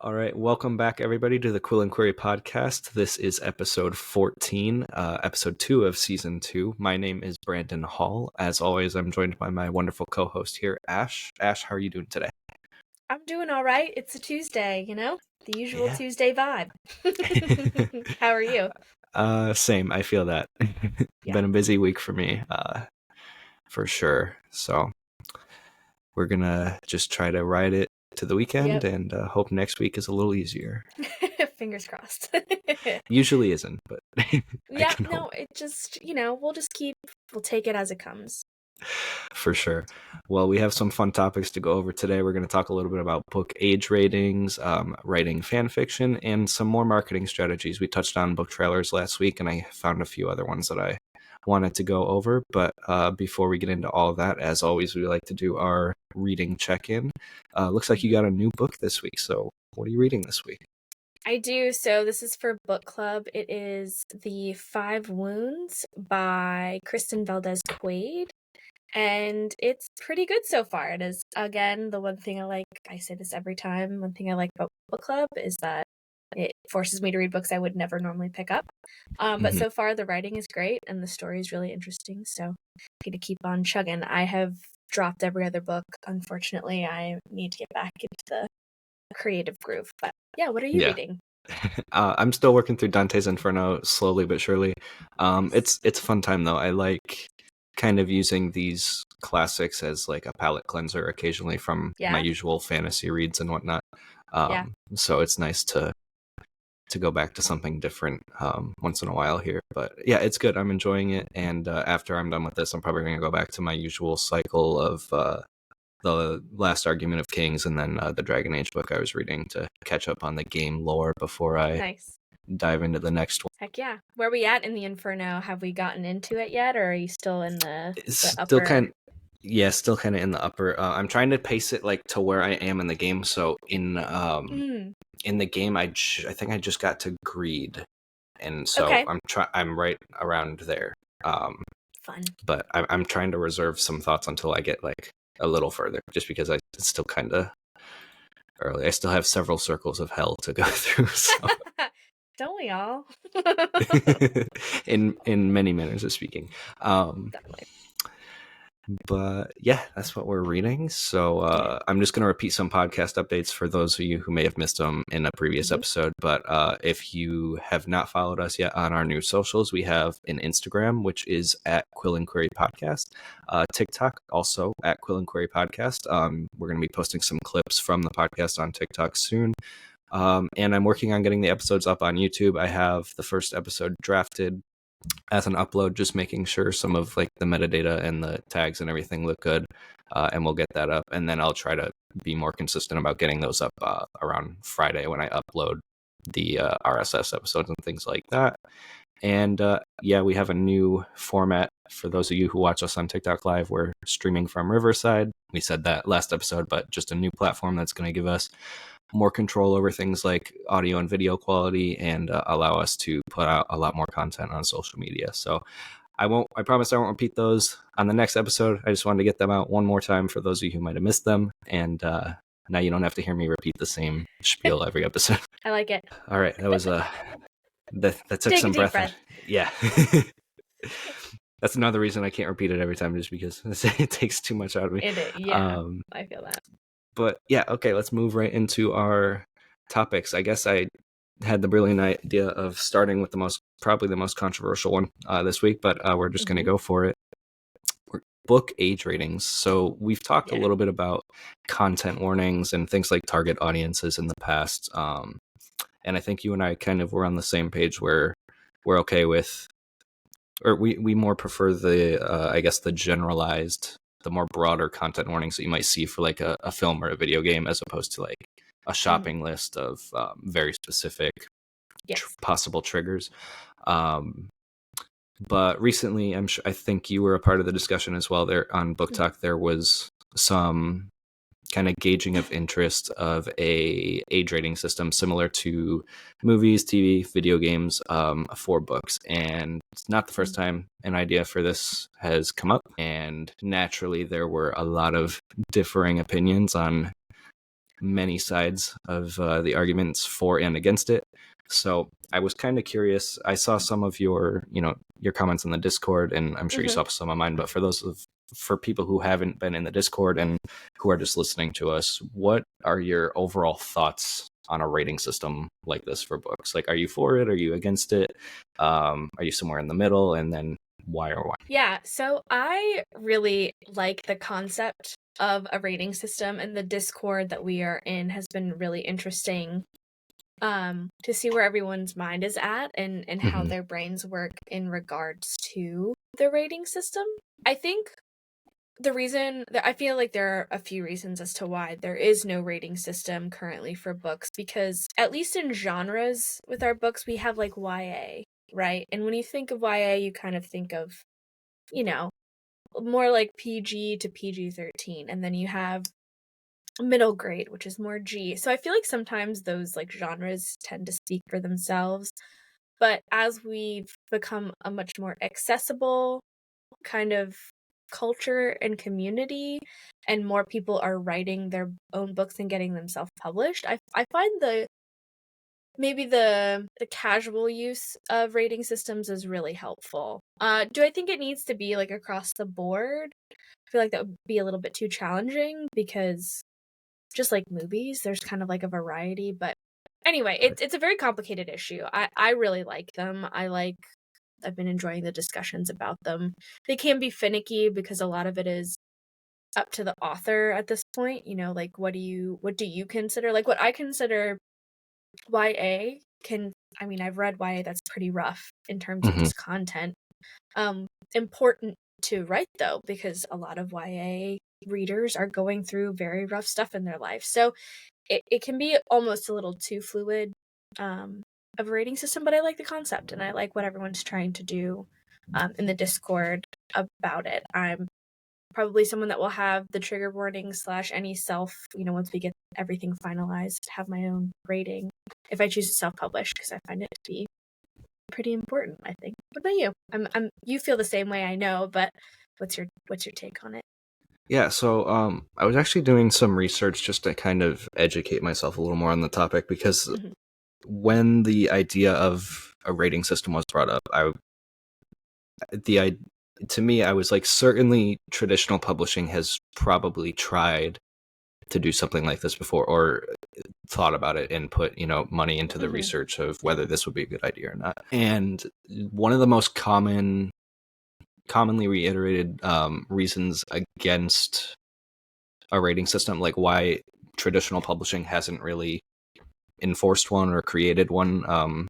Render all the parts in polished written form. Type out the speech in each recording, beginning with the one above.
All right, welcome back, everybody, to the Quill and Query podcast. This is episode 14, episode 2 of season 2. My name is Brandon Hall. As always, I'm joined by my wonderful co-host here, Ash. Ash, how are you doing today? I'm doing all right. It's a Tuesday, the usual Yeah. Tuesday vibe. How are you? Same. I feel that. Yeah. Been a busy week for me, for sure. So we're gonna just try to ride it to the weekend and hope next week is a little easier. Fingers crossed. Usually isn't, but I can no, hope. it just, we'll take it as it comes. For sure. Well, we have some fun topics to go over today. We're going to talk a little bit about book age ratings, writing fan fiction, and some more marketing strategies. We touched on book trailers last week, and I found a few other ones that I wanted to go over. But before we get into all of that, as always, we like to do our reading check-in. Looks like you got a new book this week. So what are you reading this week? I do. So this is for book club. It is The 5 Wounds by Kristen Valdez-Quaid. And it's pretty good so far. It is, again, the one thing I say this every time, one thing I like about book club is that it forces me to read books I would never normally pick up. But so far, the writing is great and the story is really interesting. So I'm going to keep on chugging. I have dropped every other book. Unfortunately, I need to get back into the creative groove. But yeah, what are you reading? I'm still working through Dante's Inferno slowly but surely. It's a fun time, though. I like kind of using these classics as like a palate cleanser occasionally from my usual fantasy reads and whatnot. So it's nice to go back to something different once in a while here. But yeah, it's good. I'm enjoying it. And after I'm done with this, I'm probably going to go back to my usual cycle of the Last Argument of Kings and then the Dragon Age book I was reading to catch up on the game lore before I dive into the next one. Heck yeah. Where are we at in the Inferno? Have we gotten into it yet, or are you still in the still upper? Still kind of in the upper. I'm trying to pace it like to where I am in the game. So in the game, I think I just got to Greed, and so I'm right around there. Fun. But I'm trying to reserve some thoughts until I get like a little further, just because it's still kind of early. I still have several circles of hell to go through. So. Don't we all? in many manners of speaking. Definitely. But yeah, that's what we're reading. So I'm just going to repeat some podcast updates for those of you who may have missed them in a previous episode. But if you have not followed us yet on our new socials, we have an Instagram, which is at Quill and Query Podcast. TikTok, also at Quill and Query Podcast. We're going to be posting some clips from the podcast on TikTok soon. And I'm working on getting the episodes up on YouTube. I have the first episode drafted as an upload, just making sure some of like the metadata and the tags and everything look good, and we'll get that up. And then I'll try to be more consistent about getting those up around Friday when I upload the RSS episodes and things like that. And we have a new format for those of you who watch us on TikTok Live. We're streaming from Riverside. We said that last episode, but just a new platform that's going to give us more control over things like audio and video quality and allow us to put out a lot more content on social media. So I promise I won't repeat those on the next episode. I just wanted to get them out one more time for those of you who might have missed them. And now you don't have to hear me repeat the same spiel every episode. I like it. All right. That was that took some breath. Yeah. That's another reason I can't repeat it every time, just because it takes too much out of me. I feel that. But yeah, okay, let's move right into our topics. I guess I had the brilliant idea of starting with probably the most controversial one this week, but we're just going to go for it. Book age ratings. So we've talked a little bit about content warnings and things like target audiences in the past. And I think you and I kind of were on the same page where we're okay with, or we more prefer the generalized, the more broader content warnings that you might see for like a film or a video game, as opposed to like a shopping list of very specific possible triggers. But recently, I think you were a part of the discussion as well there on Book Talk. There was some kind of gauging of interest of a age rating system similar to movies, TV, video games, for books. And it's not the first time an idea for this has come up. And naturally, there were a lot of differing opinions on many sides of the arguments for and against it. So I was kind of curious. I saw some of your comments in the Discord, and I'm sure you saw some of mine. But for people who haven't been in the Discord and who are just listening to us, what are your overall thoughts on a rating system like this for books? Like, are you for it? Are you against it? Are you somewhere in the middle? And then why or why? Yeah, so I really like the concept of a rating system, and the Discord that we are in has been really interesting to see where everyone's mind is at and how their brains work in regards to the rating system. I think the reason that I feel like there are a few reasons as to why there is no rating system currently for books, because at least in genres with our books, we have like YA, right? And when you think of YA, you kind of think of, more like PG to PG-13, and then you have middle grade, which is more G. So I feel like sometimes those like genres tend to speak for themselves. But as we've become a much more accessible kind of culture and community, and more people are writing their own books and getting them self-published, I find maybe the casual use of rating systems is really helpful. Do I think it needs to be like across the board? I feel like that would be a little bit too challenging, because just like movies, there's kind of like a variety. But anyway, it's a very complicated issue. I really like them. I've been enjoying the discussions about them. They can be finicky because a lot of it is up to the author at this point. Like what do you consider? Like what I consider YA I've read YA that's pretty rough in terms of just content. Important to write though, because a lot of YA readers are going through very rough stuff in their life. So it can be almost a little too fluid of a rating system, but I like the concept and I like what everyone's trying to do in the Discord about it. I'm probably someone that will have the trigger warning / any once we get everything finalized, have my own rating if I choose to self-publish, because I find it to be pretty important, I think. What about you? You feel the same way, I know, but what's your take on it? Yeah, so I was actually doing some research just to kind of educate myself a little more on the topic, because when the idea of a rating system was brought up, to me, I was like, certainly traditional publishing has probably tried to do something like this before, or thought about it and put money into the research of whether this would be a good idea or not. And one of the most commonly reiterated reasons against a rating system, like why traditional publishing hasn't really enforced one or created one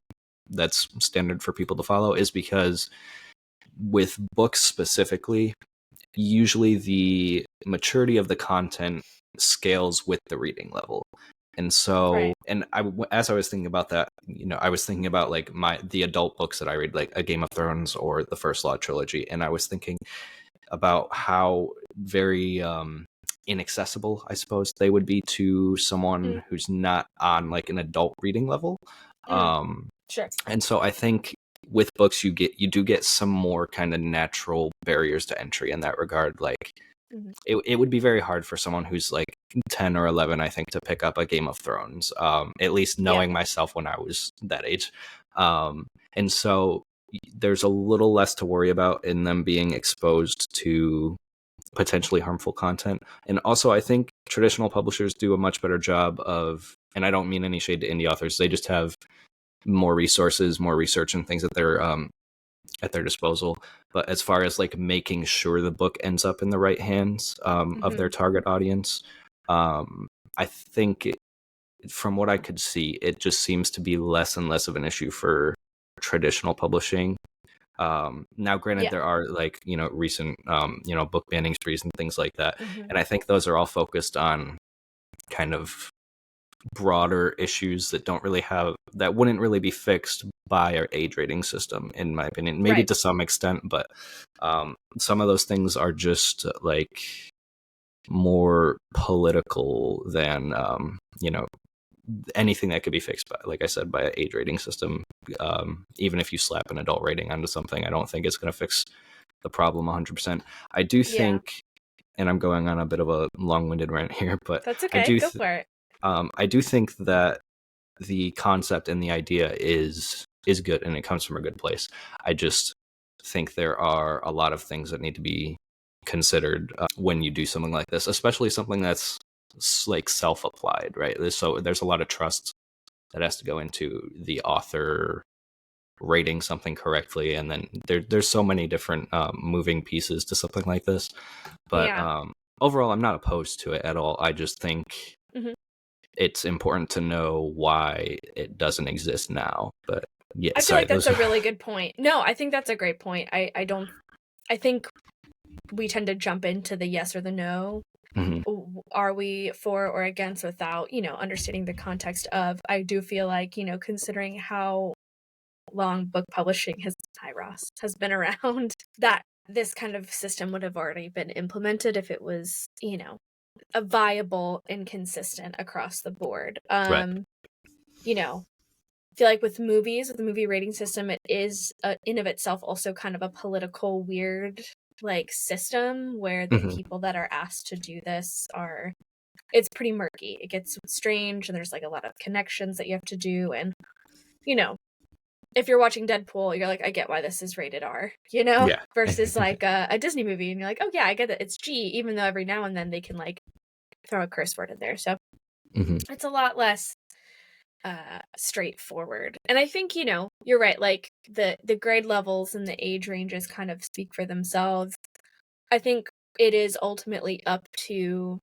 that's standard for people to follow, is because with books specifically, usually the maturity of the content scales with the reading level. And so, and as I was thinking about that, I was thinking about like the adult books that I read, like a Game of Thrones or the First Law trilogy. And I was thinking about how very inaccessible, I suppose, they would be to someone who's not on like an adult reading level. Sure. And so I think with books, you do get some more kind of natural barriers to entry in that regard. Like it would be very hard for someone who's like 10 or 11, I think, to pick up a Game of Thrones, at least knowing myself when I was that age. And so there's a little less to worry about in them being exposed to potentially harmful content. And also, I think traditional publishers do a much better job of, and I don't mean any shade to indie authors, they just have more resources, more research, and things at their disposal. But as far as like making sure the book ends up in the right hands of their target audience, I think from what I could see, it just seems to be less and less of an issue for traditional publishing. Now, granted, there are like recent book banning sprees and things like that, and I think those are all focused on kind of broader issues that wouldn't really be fixed by our age rating system, in my opinion. Maybe to some extent, but some of those things are just like more political than anything that could be fixed by, like I said, by an age rating system. Even if you slap an adult rating onto something, I don't think it's going to fix the problem 100%. I do think, and I'm going on a bit of a long-winded rant here, but that's okay. Go for it. I do think that the concept and the idea is good, and it comes from a good place. I just think there are a lot of things that need to be considered when you do something like this, especially something that's like self-applied, right? There's a lot of trust that has to go into the author rating something correctly, and then there's so many different moving pieces to something like this. But overall, I'm not opposed to it at all. I just think it's important to know why it doesn't exist now. But yeah, I feel like that's a really good point. No, I think that's a great point. I think we tend to jump into the yes or the no. Are we for or against without, understanding the context of, I do feel like, considering how long book publishing has been around, that this kind of system would have already been implemented if it was, a viable and consistent across the board. Right. I feel like with movies, with the movie rating system, it is in of itself also kind of a political weird system where the people that are asked to do this it's pretty murky. It gets strange, and there's a lot of connections that you have to do, and if you're watching Deadpool, you're like, I get why this is rated R, Yeah. versus a Disney movie, and you're like, oh yeah, I get that it's G, even though every now and then they can throw a curse word in there. So it's a lot less straightforward. And I think, you're right, the grade levels and the age ranges kind of speak for themselves. I think it is ultimately up to,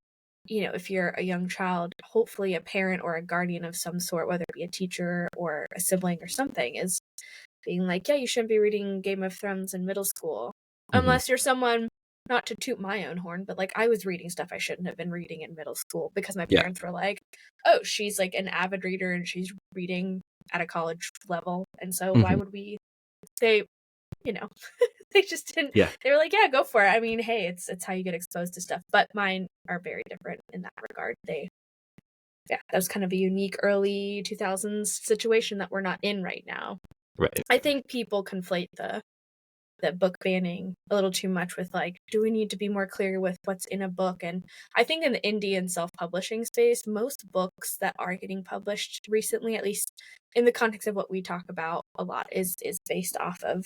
if you're a young child, hopefully a parent or a guardian of some sort, whether it be a teacher or a sibling or something, is being like, yeah, you shouldn't be reading Game of Thrones in middle school. Unless you're someone, not to toot my own horn, but I was reading stuff I shouldn't have been reading in middle school because my parents were like, oh, she's an avid reader and she's reading at a college level. And so why would we say, they just didn't, they were like, yeah, go for it. I mean, hey, it's how you get exposed to stuff. But mine are very different in that regard. That was kind of a unique early 2000s situation that we're not in right now. Right. I think people conflate the book banning a little too much with do we need to be more clear with what's in a book? And I think in the indie and self-publishing space, most books that are getting published recently, at least in the context of what we talk about a lot, is based off of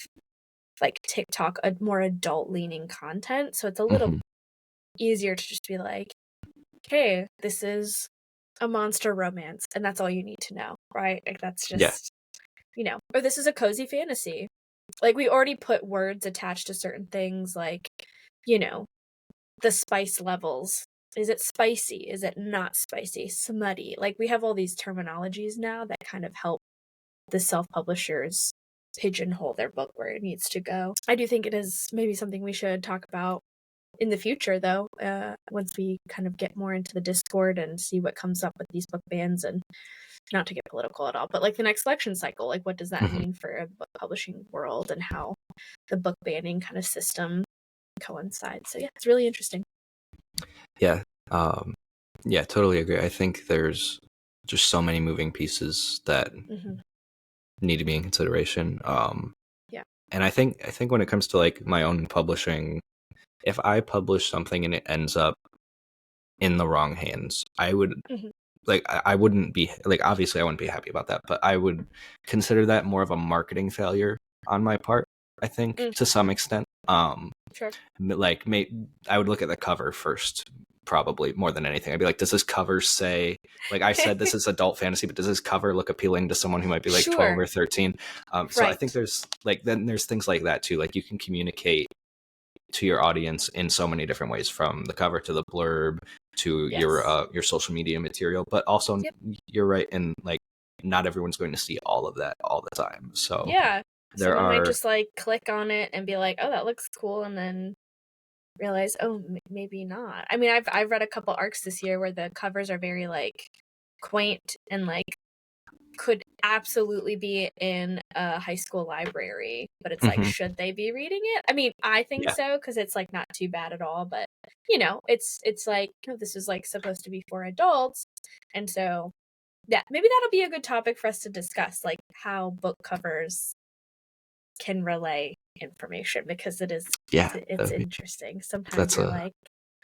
TikTok, a more adult leaning content. So it's a little easier to just be like, hey, this is a monster romance, and that's all you need to know, right? That's just or this is a cozy fantasy. We already put words attached to certain things, the spice levels. Is it spicy? Is it not spicy? Smutty? We have all these terminologies now that kind of help the self-publishers pigeonhole their book where it needs to go. I do think it is maybe something we should talk about in the future, though, once we kind of get more into the Discord and see what comes up with these book bans, and not to get political at all, but the next election cycle, what does that mean for a book publishing world and how the book banning kind of system coincides. So yeah, it's really interesting. Yeah. Totally agree. I think there's just so many moving pieces that need to be in consideration. And I think when it comes to my own publishing, if I publish something and it ends up in the wrong hands, I would I wouldn't be obviously I wouldn't be happy about that, but I would consider that more of a marketing failure on my part, I think, to some extent. Sure. I would look at the cover first, probably more than anything. I'd be like, does this cover say, I said, this is adult fantasy, but does this cover look appealing to someone who might be 12 or 13? So I think there's then there's things like that too. You can communicate to your audience in so many different ways, from the cover to the blurb to your social media material. But also, you're right, and not everyone's going to see all of that all the time. So someone might just click on it and be like, oh, that looks cool, and then realize, oh, maybe not. I mean, I've read a couple arcs this year where the covers are very quaint and could absolutely be in a high school library, but it's should they be reading it? I mean, I think so, because it's not too bad at all, but it's this is supposed to be for adults. And so maybe that'll be a good topic for us to discuss, how book covers can relay information, because it's interesting. Sometimes you're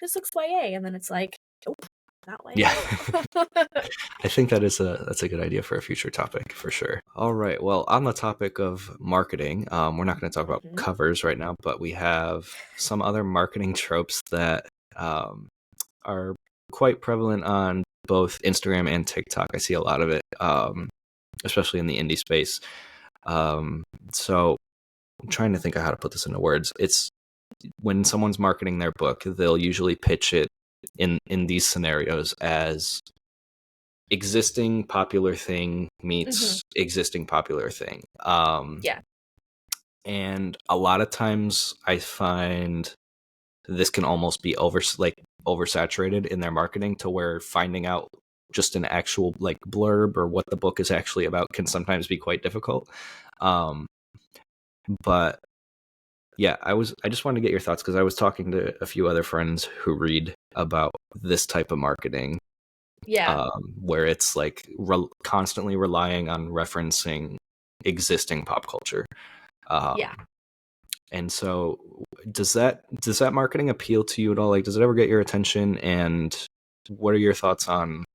this looks YA, and then it's nope, that way. Yeah. I think that's a good idea for a future topic for sure. All right. Well, on the topic of marketing, we're not going to talk about covers right now, but we have some other marketing tropes that are quite prevalent on both Instagram and TikTok. I see a lot of it, especially in the indie space. So I'm trying to think of how to put this into words. It's when someone's marketing their book, they'll usually pitch it in these scenarios as existing popular thing meets existing popular thing. Yeah. And a lot of times I find this can almost be oversaturated in their marketing to where finding out just an actual like blurb or what the book is actually about can sometimes be quite difficult. But yeah, I just wanted to get your thoughts because I was talking to a few other friends who read about this type of marketing. Yeah. Where it's like constantly relying on referencing existing pop culture. Yeah. And so does that marketing appeal to you at all? Like, does it ever get your attention? And what are your thoughts on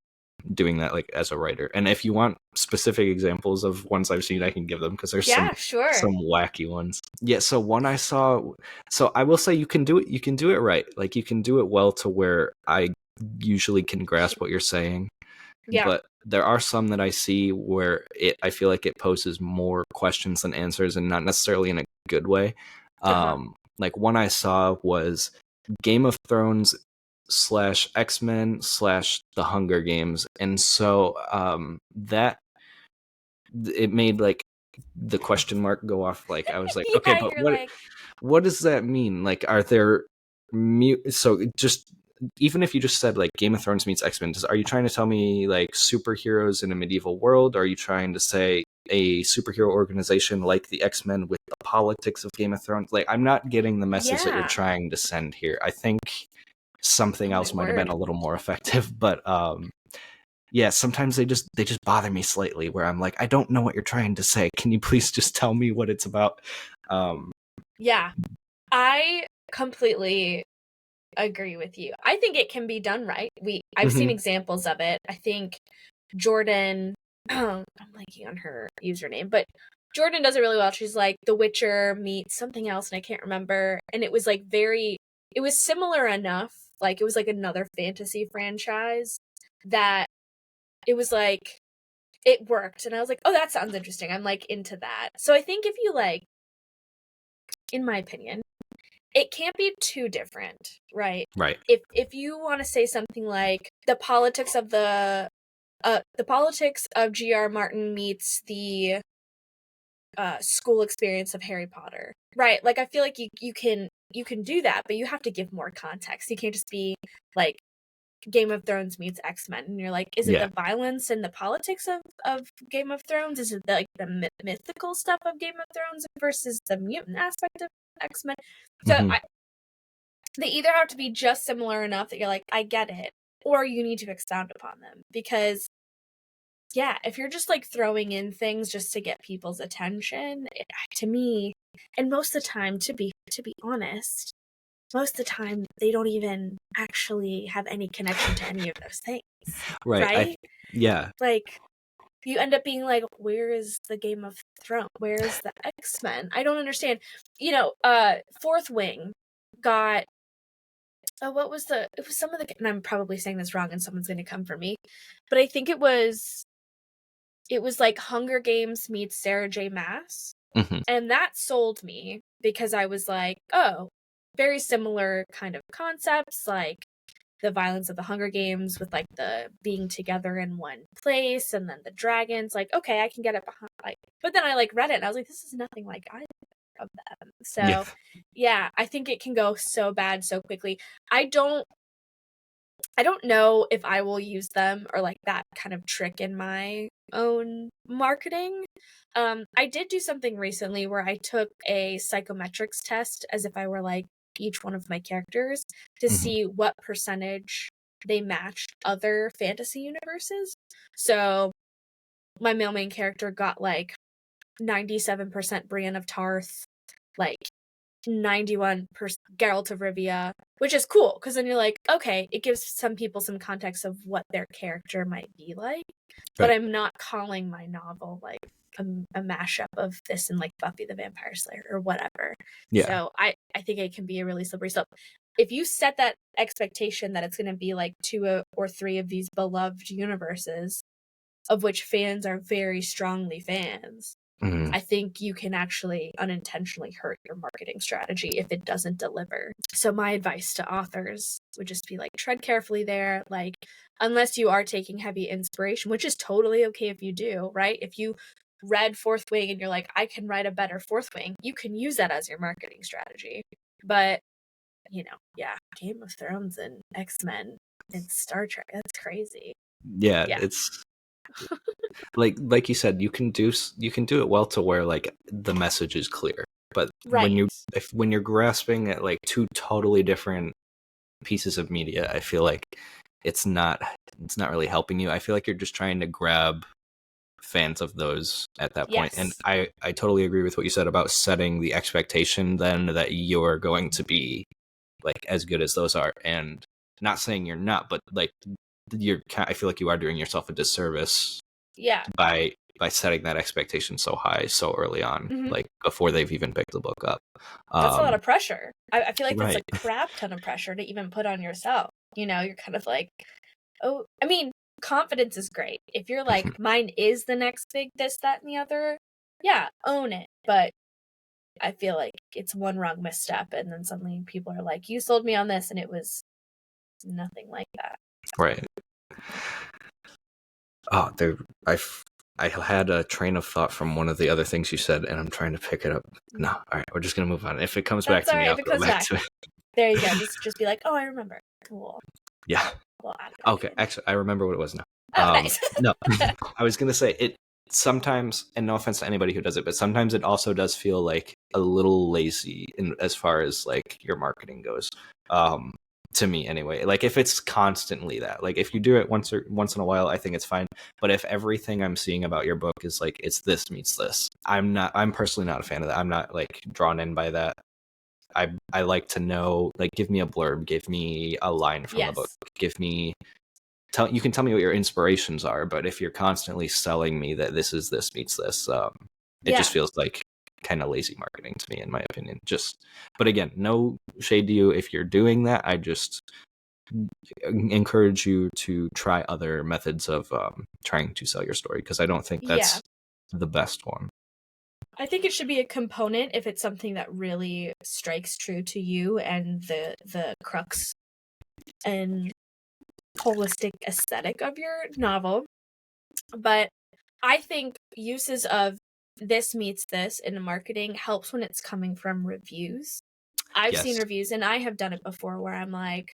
doing that, like as a writer? And if you want specific examples of ones I've seen, I can give them because there's some wacky ones. Yeah. So one I saw, so I will say you can do it right. Like you can do it well to where I usually can grasp what you're saying. Yeah. But there are some that I see where I feel like it poses more questions than answers, and not necessarily in a good way. Like one I saw was Game of Thrones / X-Men / The Hunger Games, and so that it made like the question mark go off. Like I was like, yeah, okay, but what does that mean? Like, are there so just even if you just said like Game of Thrones meets X-Men, are you trying to tell me like superheroes in a medieval world? Are you trying to say a superhero organization like the X-Men with the politics of Game of Thrones? Like, I'm not getting the message that you're trying to send here. I think something else might have been a little more effective, but yeah, sometimes they just bother me slightly where I'm like, I don't know what you're trying to say. Can you please just tell me what it's about? Yeah, I completely agree with you. I think it can be done right. I've seen examples of it. I think Jordan, I'm blanking on her username, but Jordan does it really well. She's like The Witcher meets something else and I can't remember. And it was like it was similar enough. Like it was like another fantasy franchise that it was like, it worked. And I was like, oh, that sounds interesting. I'm like into that. So I think if you like, in my opinion, it can't be too different, right? Right. If you want to say something like the politics of G.R. Martin meets the school experience of Harry Potter, right? Like I feel like you can do that, but you have to give more context. You can't just be like Game of Thrones meets X-Men, and you're like, is it the violence and the politics of Game of Thrones? Is it like the mythical stuff of Game of Thrones versus the mutant aspect of X-Men? So they either have to be just similar enough that you're like, I get it, or you need to expound upon them. Because, yeah, if you're just like throwing in things just to get people's attention, to me, and most of the time, to be honest, most of the time they don't even actually have any connection to any of those things. Right? Yeah. Like, you end up being like, where is the Game of Thrones? Where's the X-Men? I don't understand. You know, Fourth Wing got it was some of the, and I'm probably saying this wrong and someone's going to come for me, but I think it was like Hunger Games meets Sarah J. Maas. And that sold me because I was like, oh, very similar kind of concepts, like the violence of the Hunger Games with like the being together in one place and then the dragons. Like, okay, I can get it behind. Like, but then I like read it and I was like, this is nothing like either of them. So yeah, I think it can go so bad so quickly. I don't know if I will use them or like that kind of trick in my own marketing. I did do something recently where I took a psychometrics test as if I were like each one of my characters to see what percentage they matched other fantasy universes. So my male main character got like 97% Brienne of Tarth, like 91% Geralt of Rivia, which is cool because then you're like, okay, it gives some people some context of what their character might be like. But Right. I'm not calling my novel like a mashup of this and like Buffy the Vampire Slayer or whatever. Yeah. So I think it can be a really slippery slope. If you set that expectation that it's going to be like 2 or 3 of these beloved universes, of which fans are very strongly fans, Mhm. I think you can actually unintentionally hurt your marketing strategy if it doesn't deliver. So my advice to authors would just be like, tread carefully there. Like, unless you are taking heavy inspiration, which is totally okay if you do, right? If you read Fourth Wing and you're like, I can write a better Fourth Wing, you can use that as your marketing strategy. But, yeah, Game of Thrones and X-Men and Star Trek, that's crazy. Yeah, Yeah. it's like you said, you can do it well to where like the message is clear. But Right. when you're grasping at like 2 totally different pieces of media, I feel like it's not really helping you. I feel like you're just trying to grab fans of those at that point. And Yes. I totally agree with what you said about setting the expectation then that you're going to be like as good as those are, and not saying you're not, but like I feel like you are doing yourself a disservice Yeah. by setting that expectation so high so early on, like before they've even picked the book up. That's a lot of pressure. I feel like that's Right. a crap ton of pressure to even put on yourself. You're kind of like, oh, I mean, confidence is great. If you're like, mine is the next big this, that, and the other, yeah, own it. But I feel like it's one wrong misstep, and then suddenly people are like, you sold me on this, and it was nothing like that. Right. Oh, I had a train of thought from one of the other things you said, and I'm trying to pick it up. No, all right, we're just gonna move on. If it comes back to me, I'll go back to it. There you go. Just be like, oh, I remember. Cool. Yeah. Okay. Actually, I remember what it was now. Oh, nice. No, I was gonna say it sometimes, and no offense to anybody who does it, but sometimes it also does feel like a little lazy as far as like your marketing goes. To me anyway, like if it's constantly that, like if you do it once in a while, I think it's fine. But if everything I'm seeing about your book is like it's this meets this, I'm personally not a fan of that. I'm not like drawn in by that. I like to know, like, give me a blurb, give me a line from the book, give me you can tell me what your inspirations are, but if you're constantly selling me that this meets this, it just feels like kind of lazy marketing to me, in my opinion. But again, no shade to you if you're doing that. I just encourage you to try other methods of trying to sell your story, because I don't think that's the best one. I think it should be a component if it's something that really strikes true to you and the crux and holistic aesthetic of your novel. But I think uses of this meets this in marketing helps when it's coming from reviews. I've seen reviews, and I have done it before, where I'm like,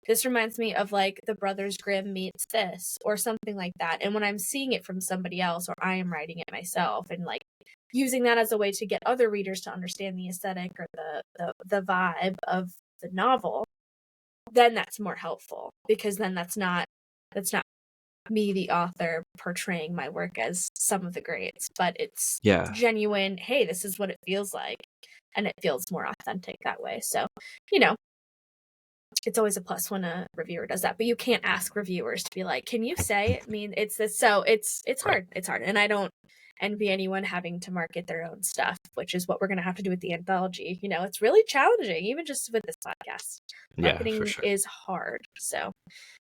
this reminds me of like the Brothers Grimm meets this or something like that. And when I'm seeing it from somebody else, or I am writing it myself, and like using that as a way to get other readers to understand the aesthetic or the vibe of the novel, then that's more helpful, because then that's not me, the author, portraying my work as some of the greats, but it's genuine. Hey, this is what it feels like, and it feels more authentic that way. So, it's always a plus when a reviewer does that, but you can't ask reviewers to be like, can you say, I mean, it's this. So it's hard. It's hard. And I don't envy anyone having to market their own stuff, which is what we're going to have to do with the anthology. It's really challenging, even just with this podcast. Marketing is hard. So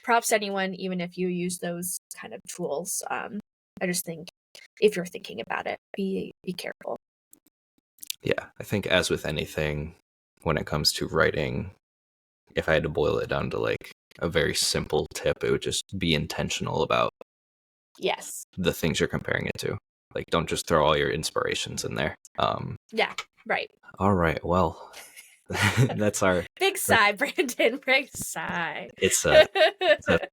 props to anyone, even if you use those kind of tools. I just think if you're thinking about it, be careful. Yeah, I think as with anything, when it comes to writing, if I had to boil it down to like a very simple tip, it would just be intentional about the things you're comparing it to. Like, don't just throw all your inspirations in there. Yeah, right. All right, well, that's our big sigh, Brandon. Big sigh. It's a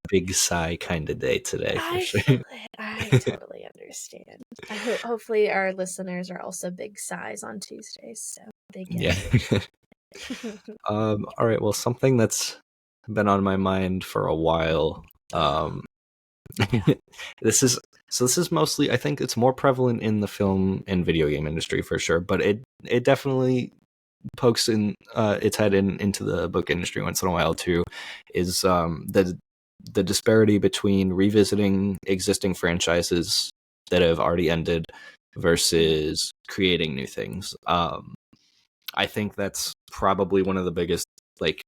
big sigh kind of day today, for sure. I totally understand. Hopefully our listeners are also big sighs on Tuesdays, so they get it. All right, well, something that's been on my mind for a while. This is mostly, I think it's more prevalent in the film and video game industry for sure, but it definitely pokes in its head into the book industry once in a while too, is the disparity between revisiting existing franchises that have already ended versus creating new things. I think that's probably one of the biggest like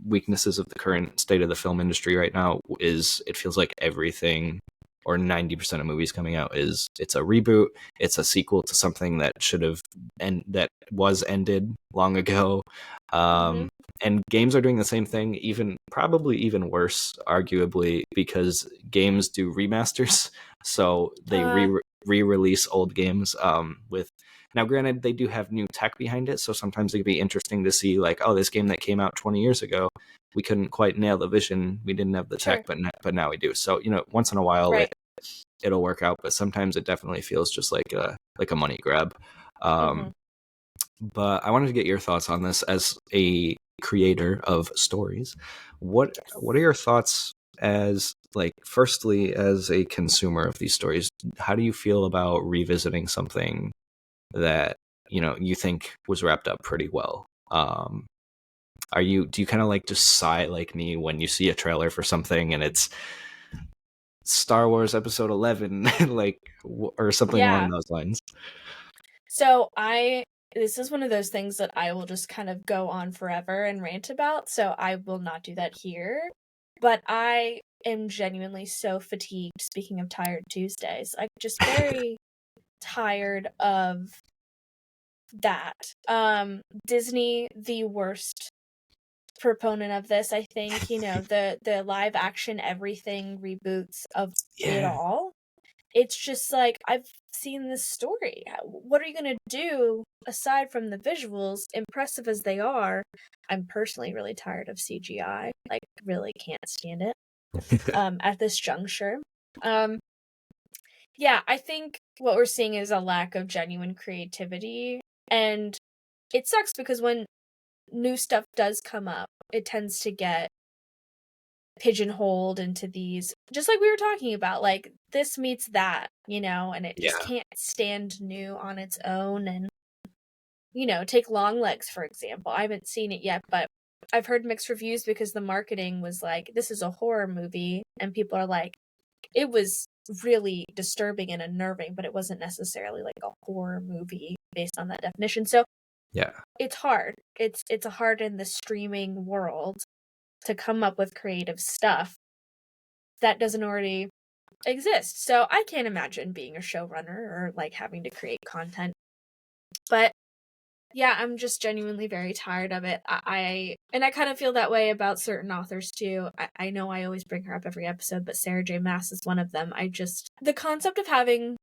weaknesses of the current state of the film industry right now. Is it feels like everything, or 90% of movies coming out, it's a reboot, it's a sequel to something that should have that was ended long ago. And games are doing the same thing, probably even worse, arguably, because games do remasters, so they re-release old games with. Now, granted, they do have new tech behind it, so sometimes it can be interesting to see, like, oh, this game that came out 20 years ago, we couldn't quite nail the vision, we didn't have the tech, but now we do. So, once in a while, Right. it'll work out, but sometimes it definitely feels just like a money grab. But I wanted to get your thoughts on this as a creator of stories. What are your thoughts as, like, firstly, as a consumer of these stories? How do you feel about revisiting something that you think was wrapped up pretty well? Do you kind of like just sigh like me when you see a trailer for something and it's Star Wars Episode 11, like, or something along those lines? So this is one of those things that I will just kind of go on forever and rant about, so I will not do that here. But I am genuinely so fatigued, speaking of tired Tuesdays. I'm just very tired of that. Disney, the worst proponent of this, I think. The live action everything reboots of it all. It's just like, I've seen this story. What are you gonna do aside from the visuals, impressive as they are? I'm personally really tired of CGI. Like, really can't stand it. At this juncture. Yeah, I think what we're seeing is a lack of genuine creativity, and it sucks because when new stuff does come up, it tends to get pigeonholed into these, just like we were talking about, like, this meets that, and it just can't stand new on its own. And take Longlegs, for example. I haven't seen it yet, but I've heard mixed reviews because the marketing was like, this is a horror movie, and people are like, it was really disturbing and unnerving, but it wasn't necessarily like a horror movie based on that definition. So it's hard. It's hard in the streaming world to come up with creative stuff that doesn't already exist. So I can't imagine being a showrunner or like having to create content. But yeah, I'm just genuinely very tired of it. I kind of feel that way about certain authors too. I know I always bring her up every episode, but Sarah J. Maas is one of them. The concept of having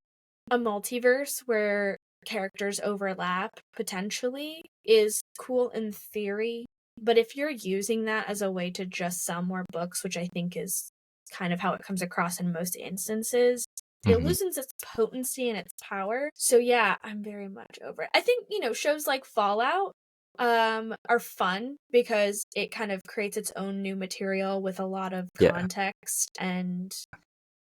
a multiverse where characters overlap potentially is cool in theory, but if you're using that as a way to just sell more books, which I think is kind of how it comes across in most instances, it loses its potency and its power. So yeah, I'm very much over it. I think, shows like Fallout are fun because it kind of creates its own new material with a lot of context. And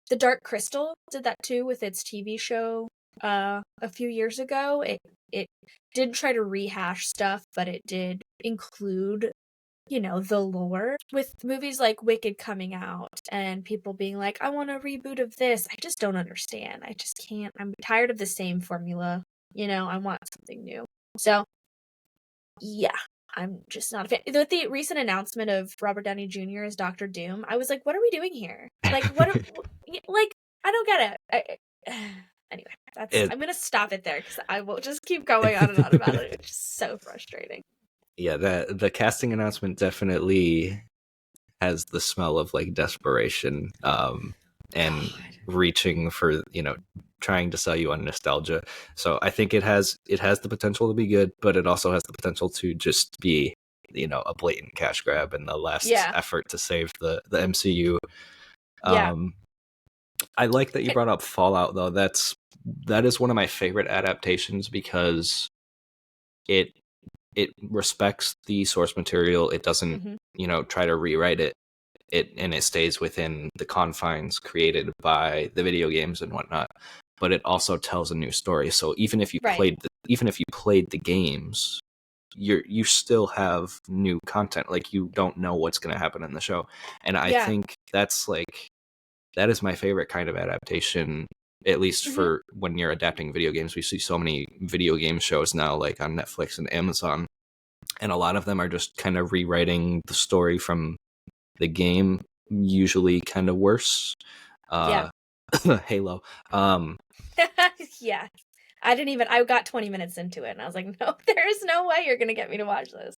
The Dark Crystal did that too with its TV show a few years ago. It did try to rehash stuff, but it did include the lore. With movies like Wicked coming out and people being like, I want a reboot of this, I just don't understand. I just can't. I'm tired of the same formula. I want something new. So yeah, I'm just not a fan. With the recent announcement of Robert Downey Jr. as Doctor Doom, I was like, what are we doing here? Like, like, I don't get it. Anyway, I'm gonna stop it there because I will just keep going on and on about it. It's just so frustrating. Yeah, the casting announcement definitely has the smell of like desperation, and reaching for, trying to sell you on nostalgia. So I think it has the potential to be good, but it also has the potential to just be, a blatant cash grab and the last effort to save the MCU. I like that you brought up Fallout though. That is one of my favorite adaptations because it respects the source material. It doesn't, try to rewrite it. And it stays within the confines created by the video games and whatnot. But it also tells a new story. So even if you played the games, you still have new content. Like, you don't know what's going to happen in the show. And I think that's like, that is my favorite kind of adaptation, at least for when you're adapting video games. We see so many video game shows now, like on Netflix and Amazon, and a lot of them are just kind of rewriting the story from the game, usually kind of worse. Halo. Yeah. I got 20 minutes into it and I was like, no, there is no way you're going to get me to watch this.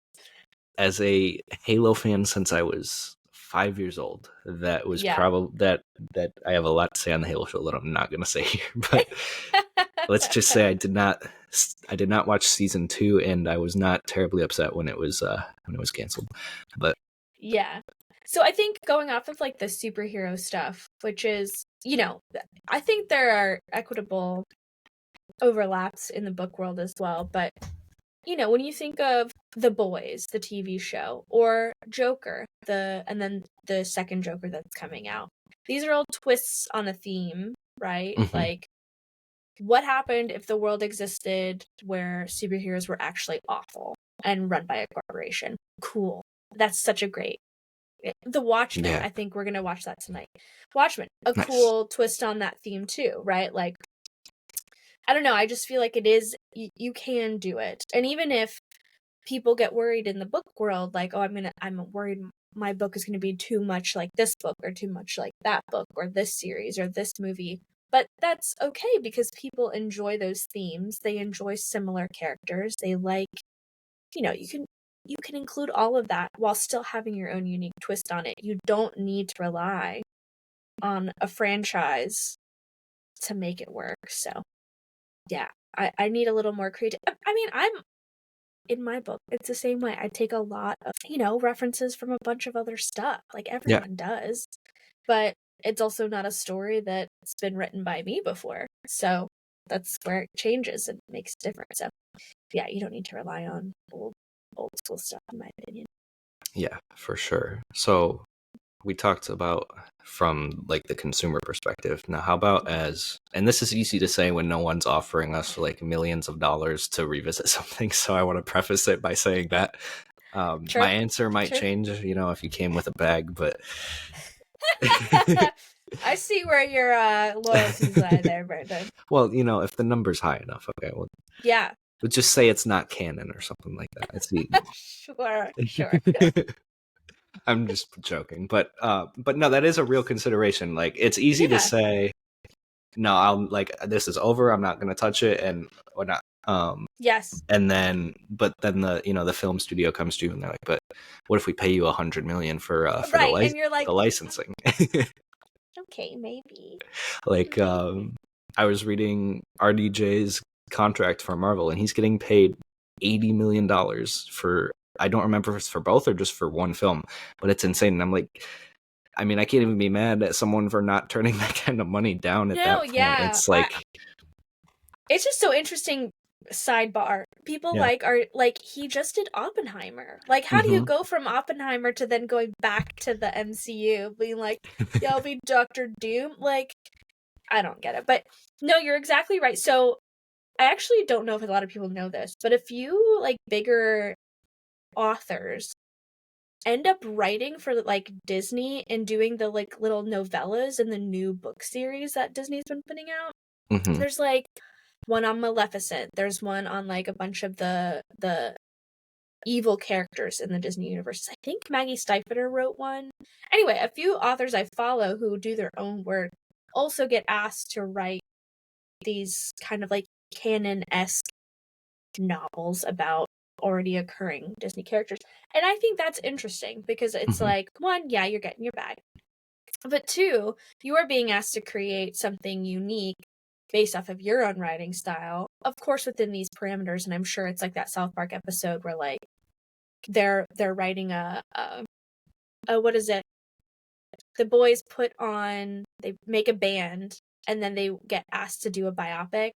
As a Halo fan since I was 5 years old, that was probably that I have a lot to say on the Halo show that I'm not going to say here, but let's just say I did not watch season 2, and I was not terribly upset when it was canceled. But yeah. So I think going off of like the superhero stuff, which is, I think there are equitable overlaps in the book world as well, but when you think of The Boys, the TV show, or Joker, and then the second Joker that's coming out, these are all twists on a theme, right? Like, what happened if the world existed where superheroes were actually awful and run by a corporation? Cool. That's such a great. The Watchmen, I think we're going to watch that tonight. Watchmen, a cool twist on that theme too, right? Like, I don't know, I just feel like it is, you can do it. And even if people get worried in the book world, like, oh, I'm worried my book is going to be too much like this book or too much like that book or this series or this movie. But that's okay because people enjoy those themes. They enjoy similar characters. They like, you can include all of that while still having your own unique twist on it. You don't need to rely on a franchise to make it work. So, yeah, I need a little more creative. I mean, in my book, it's the same way. I take a lot of, references from a bunch of other stuff, like everyone does. But it's also not a story that's been written by me before. So that's where it changes and makes a difference. So, yeah, you don't need to rely on old school stuff, in my opinion. Yeah, for sure. So we talked about from like the consumer perspective. Now, how about and this is easy to say when no one's offering us like millions of dollars to revisit something. So I want to preface it by saying that my answer might change, if you came with a bag, but I see where your loyalties lie there, Brandon. Well, if the number's high enough, okay. Well, yeah. We'll just say it's not canon or something like that. It's Sure. I'm just joking, but no, that is a real consideration. Like, it's easy to say, no, I'll this is over. I'm not going to touch it, and or not. Yes. And then, but then the film studio comes to you and they're like, but what if we pay you $100 million for and you're like, the licensing? Okay, maybe. Like, I was reading RDJ's contract for Marvel, and he's getting paid $80 million for, I don't remember if it's for both or just for one film, but it's insane. And I'm like, I mean, I can't even be mad at someone for not turning that kind of money down at that point. Yeah. It's like, it's just so interesting. Sidebar, people he just did Oppenheimer. Like, how do you go from Oppenheimer to then going back to the MCU being like, yeah, I'll be Dr. Doom? Like, I don't get it. But no, you're exactly right. So I actually don't know if a lot of people know this, but a few like bigger authors end up writing for like Disney and doing the like little novellas in the new book series that Disney's been putting out. There's like one on Maleficent. There's one on like a bunch of the evil characters in the Disney universe. I think Maggie Stiefvater wrote one. Anyway, a few authors I follow who do their own work also get asked to write these kind of like canon-esque novels about already occurring Disney characters. And I think that's interesting because it's like, one, yeah, you're getting your bag. But two, you are being asked to create something unique based off of your own writing style, of course within these parameters. And I'm sure it's like that South Park episode where like they're writing a what is it? The boys they make a band and then they get asked to do a biopic.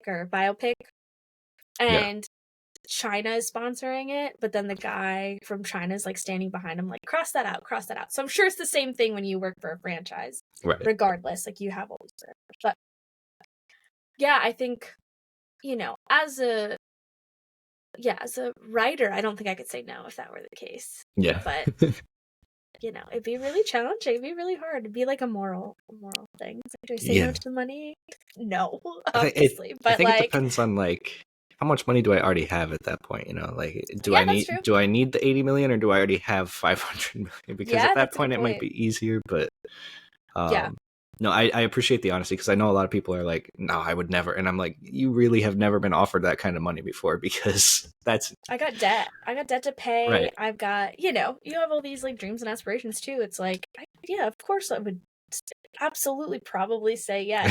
And China is sponsoring it, but then the guy from China is like standing behind him like, cross that out. So I'm sure it's the same thing when you work for a franchise. Right. Regardless, like you have all these parameters. But yeah, I think, as a as a writer, I don't think I could say no if that were the case. Yeah. But it'd be really challenging. It'd be really hard. It'd be like a moral thing. It's like, do I say no Yeah. to the money? No, I obviously. But think it depends on like how much money do I already have at that point, like that's true. do I need the 80 million or do I already have 500 million? Because at that point it might be easier, but no, I appreciate the honesty, because I know a lot of people are like, no, I would never. And I'm like, you really have never been offered that kind of money before, because I got debt. to pay. Right. I've got, you have all these like dreams and aspirations too. It's like, of course I would absolutely probably say yes.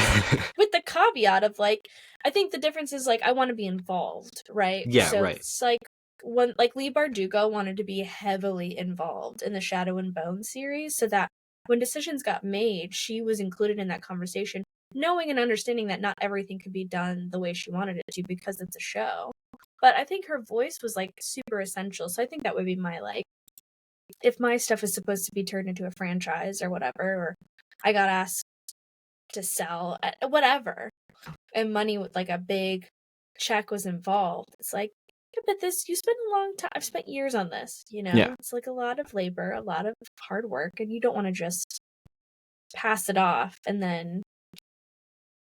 With the caveat of like, I think the difference is like, I want to be involved, right? Yeah, so right. It's like, when like Leigh Bardugo wanted to be heavily involved in the Shadow and Bone series, so that when decisions got made, she was included in that conversation, knowing and understanding that not everything could be done the way she wanted it to because it's a show. But I think her voice was like super essential. So I think that would be my like, if my stuff is supposed to be turned into a franchise or whatever, or I got asked to sell whatever, and money with like a big check was involved, it's like, but you spend a long time. I've spent years on this, Yeah. It's like a lot of labor, a lot of hard work, and you don't want to just pass it off and then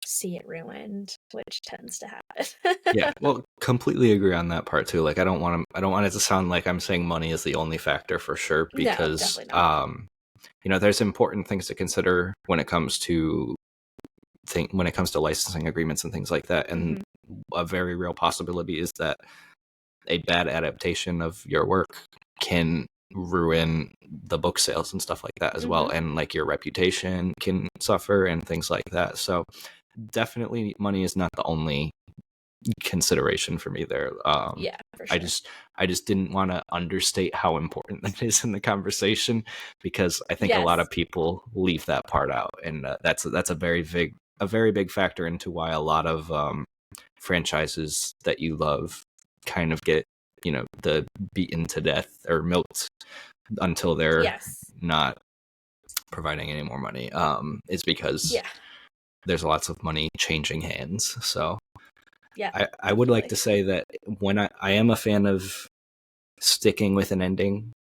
see it ruined, which tends to happen. Yeah, well, completely agree on that part too. Like, I don't want it to sound like I'm saying money is the only factor, for sure, because No, definitely not. there's important things to consider when it comes to licensing agreements and things like that. And a very real possibility is that a bad adaptation of your work can ruin the book sales and stuff like that as well, and like your reputation can suffer and things like that. So definitely money is not the only consideration for me there. For sure. I just didn't want to understate how important that is in the conversation, because I think a lot of people leave that part out, and that's a very big factor into why a lot of franchises that you love kind of get the beaten to death or milked until they're not providing any more money. Is because there's lots of money changing hands. So I would like to say that when I am a fan of sticking with an ending.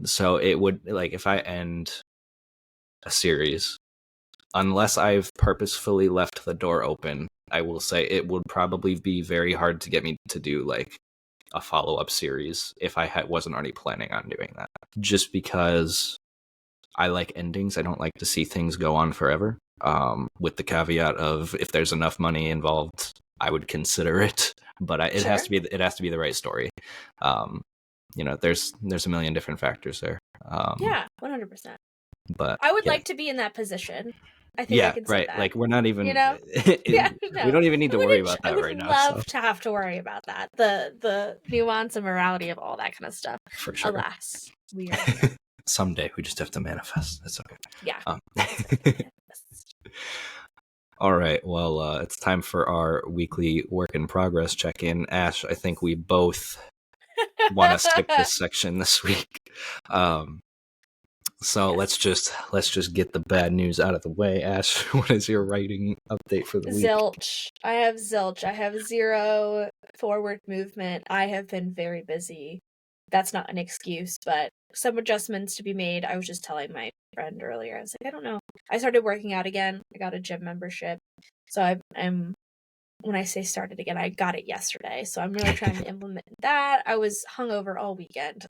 So it would, like, if I end a series, unless I've purposefully left the door open, I will say it would probably be very hard to get me to do like a follow-up series if I wasn't already planning on doing that. Just because I like endings. I don't like to see things go on forever. With the caveat of, if there's enough money involved, I would consider it, but it has to be the right story. There's a million different factors there. 100%. But I would like to be in that position. I think I can say that. Like, we're not even, we don't even need to worry about that right now. I would love to have to worry about that. The nuance and morality of all that kind of stuff. For sure. Alas, we are here. Someday we just have to manifest. It's okay. Yeah. All right. Well, it's time for our weekly work in progress check-in. Ash, I think we both want to skip this section this week. So let's just get the bad news out of the way. Ash, what is your writing update for the week? Zilch. I have zilch. I have zero forward movement. I have been very busy. That's not an excuse, but some adjustments to be made. I was just telling my friend earlier. I was like, I don't know. I started working out again. I got a gym membership. So I'm when I say started again, I got it yesterday. So I'm really trying to implement that. I was hungover all weekend.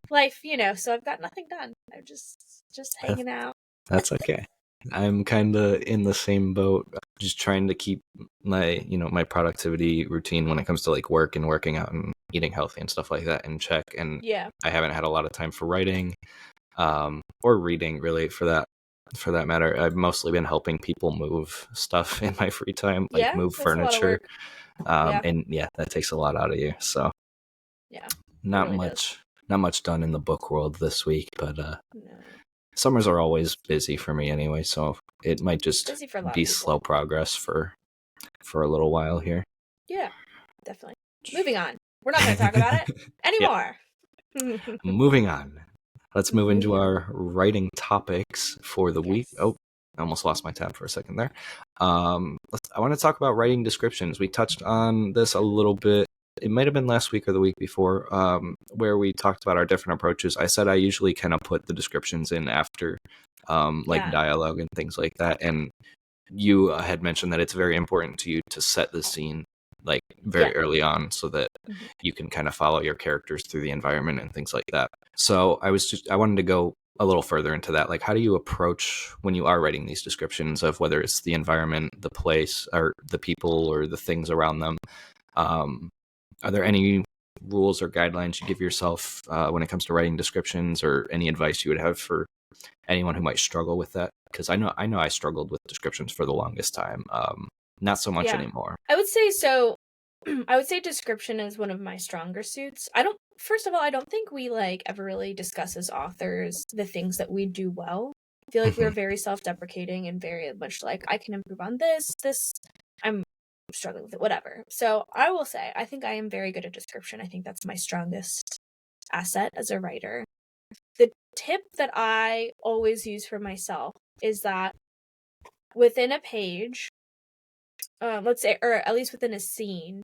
Life, so I've got nothing done. I'm just hanging out. That's okay. I'm kind of in the same boat, just trying to keep my, my productivity routine when it comes to like work and working out and eating healthy and stuff like that in check. And I haven't had a lot of time for writing, or reading, really, for that matter. I've mostly been helping people move stuff in my free time, like move furniture. And that takes a lot out of you. So not really much done in the book world this week, but no. Summers are always busy for me anyway, so it might just be slow progress for a little while here. Yeah, definitely. Moving on. We're not going to talk about it anymore. Moving on. Let's move into our writing topics for the week. Oh, I almost lost my tab for a second there. I want to talk about writing descriptions. We touched on this a little bit it might have been last week or the week before, where we talked about our different approaches. I said I usually kind of put the descriptions in after like dialogue and things like that, and you had mentioned that it's very important to you to set the scene like very early on so that you can kind of follow your characters through the environment and things like that. So I wanted to go a little further into that. Like, how do you approach when you are writing these descriptions of whether it's the environment, the place, or the people, or the things around them? Are there any rules or guidelines you give yourself when it comes to writing descriptions, or any advice you would have for anyone who might struggle with that? Because I know I struggled with descriptions for the longest time. Not so much anymore. I would say so. I would say description is one of my stronger suits. First of all, I don't think we like ever really discuss as authors the things that we do well. I feel like we're very self-deprecating and very much like, I can improve on this, I'm struggling with it, whatever. So I will say, I think I am very good at description. I think that's my strongest asset as a writer. The tip that I always use for myself is that within a page, let's say, or at least within a scene,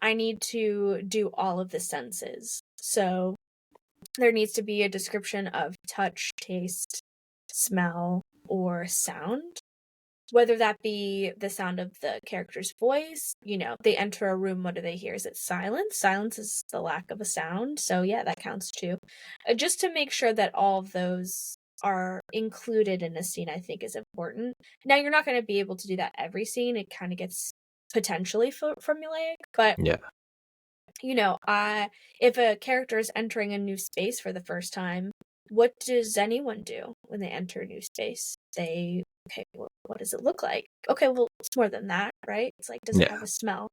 I need to do all of the senses. So there needs to be a description of touch, taste, smell, or sound. Whether that be the sound of the character's voice, they enter a room, what do they hear? Is it silence? Silence is the lack of a sound. So yeah, that counts too. Just to make sure that all of those are included in a scene, I think is important. Now, you're not going to be able to do that every scene. It kind of gets potentially formulaic, but yeah, if a character is entering a new space for the first time, what does anyone do when they enter a new space? They, okay, what does it look like? Okay, well, it's more than that, right? It's like, does it have a smell?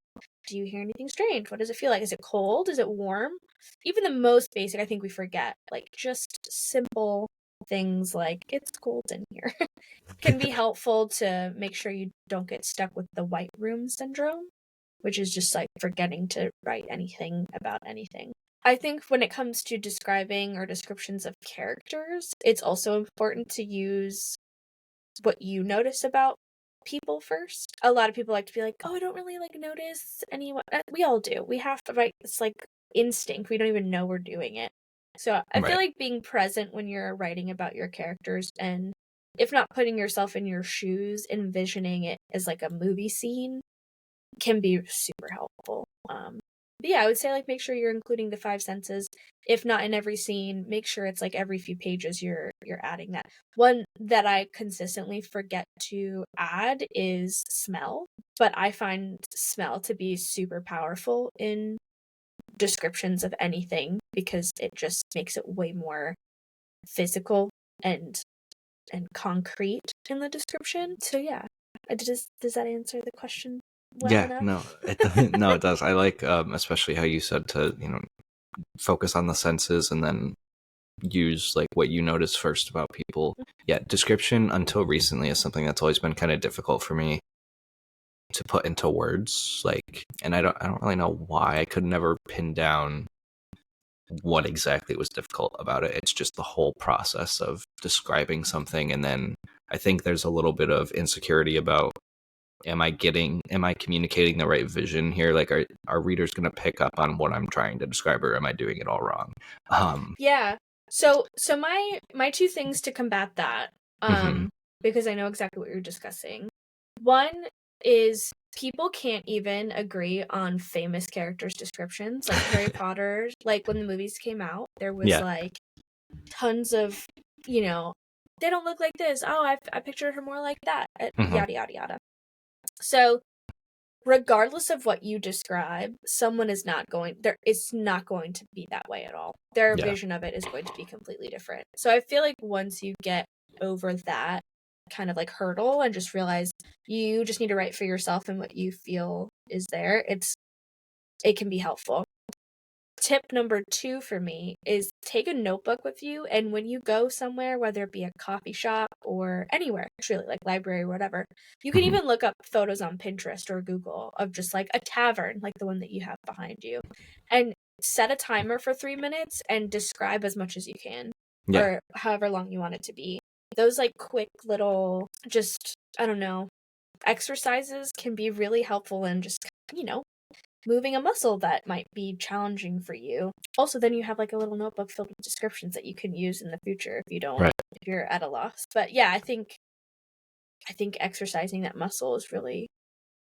Do you hear anything strange? What does it feel like? Is it cold? Is it warm? Even the most basic, I think we forget, like just simple things like, it's cold in here, can be helpful to make sure you don't get stuck with the white room syndrome, which is just like forgetting to write anything about anything. I think when it comes to describing or descriptions of characters, it's also important to use what you notice about people first. A lot of people like to be like, oh, I don't really like notice anyone. We all do. We have to write. It's like instinct. We don't even know we're doing it. So I feel like being present when you're writing about your characters, and if not putting yourself in your shoes, envisioning it as like a movie scene, can be super helpful. But yeah, I would say like make sure you're including the 5 senses. If not in every scene, make sure it's like every few pages you're adding that. One that I consistently forget to add is smell, but I find smell to be super powerful in descriptions of anything because it just makes it way more physical and concrete in the description. So yeah, does that answer the question well enough? No, it doesn't. No, it does. I like especially how you said to focus on the senses and then use like what you notice first about people. Yeah, description until recently is something that's always been kind of difficult for me to put into words. Like, and I don't really know why. I could never pin down what exactly was difficult about it. It's just the whole process of describing something, and then I think there's a little bit of insecurity about am I communicating the right vision here? Like, are readers going to pick up on what I'm trying to describe, or am I doing it all wrong? Yeah. So my 2 things to combat that, because I know exactly what you're discussing. One is people can't even agree on famous characters' descriptions. Like Harry Potter, like when the movies came out, there was like tons of, they don't look like this. Oh, I pictured her more like that. Yada yada yada. So regardless of what you describe, someone is not going there. It's not going to be that way at all. Their vision of it is going to be completely different. So I feel like once you get over that kind of like hurdle and just realize you just need to write for yourself and what you feel is there, it can be helpful. Tip number 2 for me is take a notebook with you, and when you go somewhere, whether it be a coffee shop or anywhere, actually, like library or whatever, you can even look up photos on Pinterest or Google of just like a tavern, like the one that you have behind you, and set a timer for 3 minutes and describe as much as you can, or however long you want it to be. Those like quick little, just, I don't know, exercises can be really helpful in just, moving a muscle that might be challenging for you. Also, then you have like a little notebook filled with descriptions that you can use in the future if you don't, Right. if you're at a loss. But yeah, I think exercising that muscle is really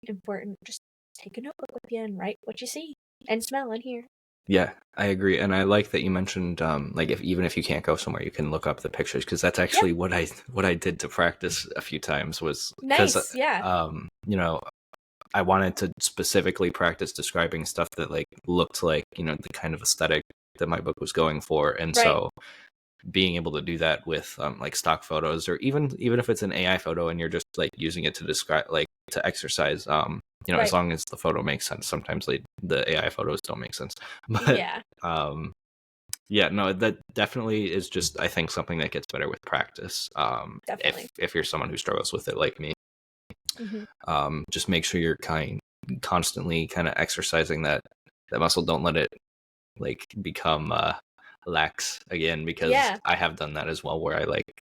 important. Just take a notebook with you and write what you see and smell and hear. Yeah, I agree, and I like that you mentioned like even if you can't go somewhere, you can look up the pictures, because that's actually what I did to practice a few times, was because Nice, yeah. you know, I wanted to specifically practice describing stuff that like looked like, you know, the kind of aesthetic that my book was going for, and Right. so being able to do that with like stock photos, or even if it's an AI photo and you're just like using it to describe, like to exercise, you know, Right. as long as the photo makes sense. Sometimes the AI photos don't make sense, but Yeah. yeah, no, that definitely is just, I think, something that gets better with practice. Definitely. If you're someone who struggles with it like me, Mm-hmm. just make sure you're constantly kind of exercising that muscle. Don't let it like become lax again, because Yeah. I have done that as well, where I like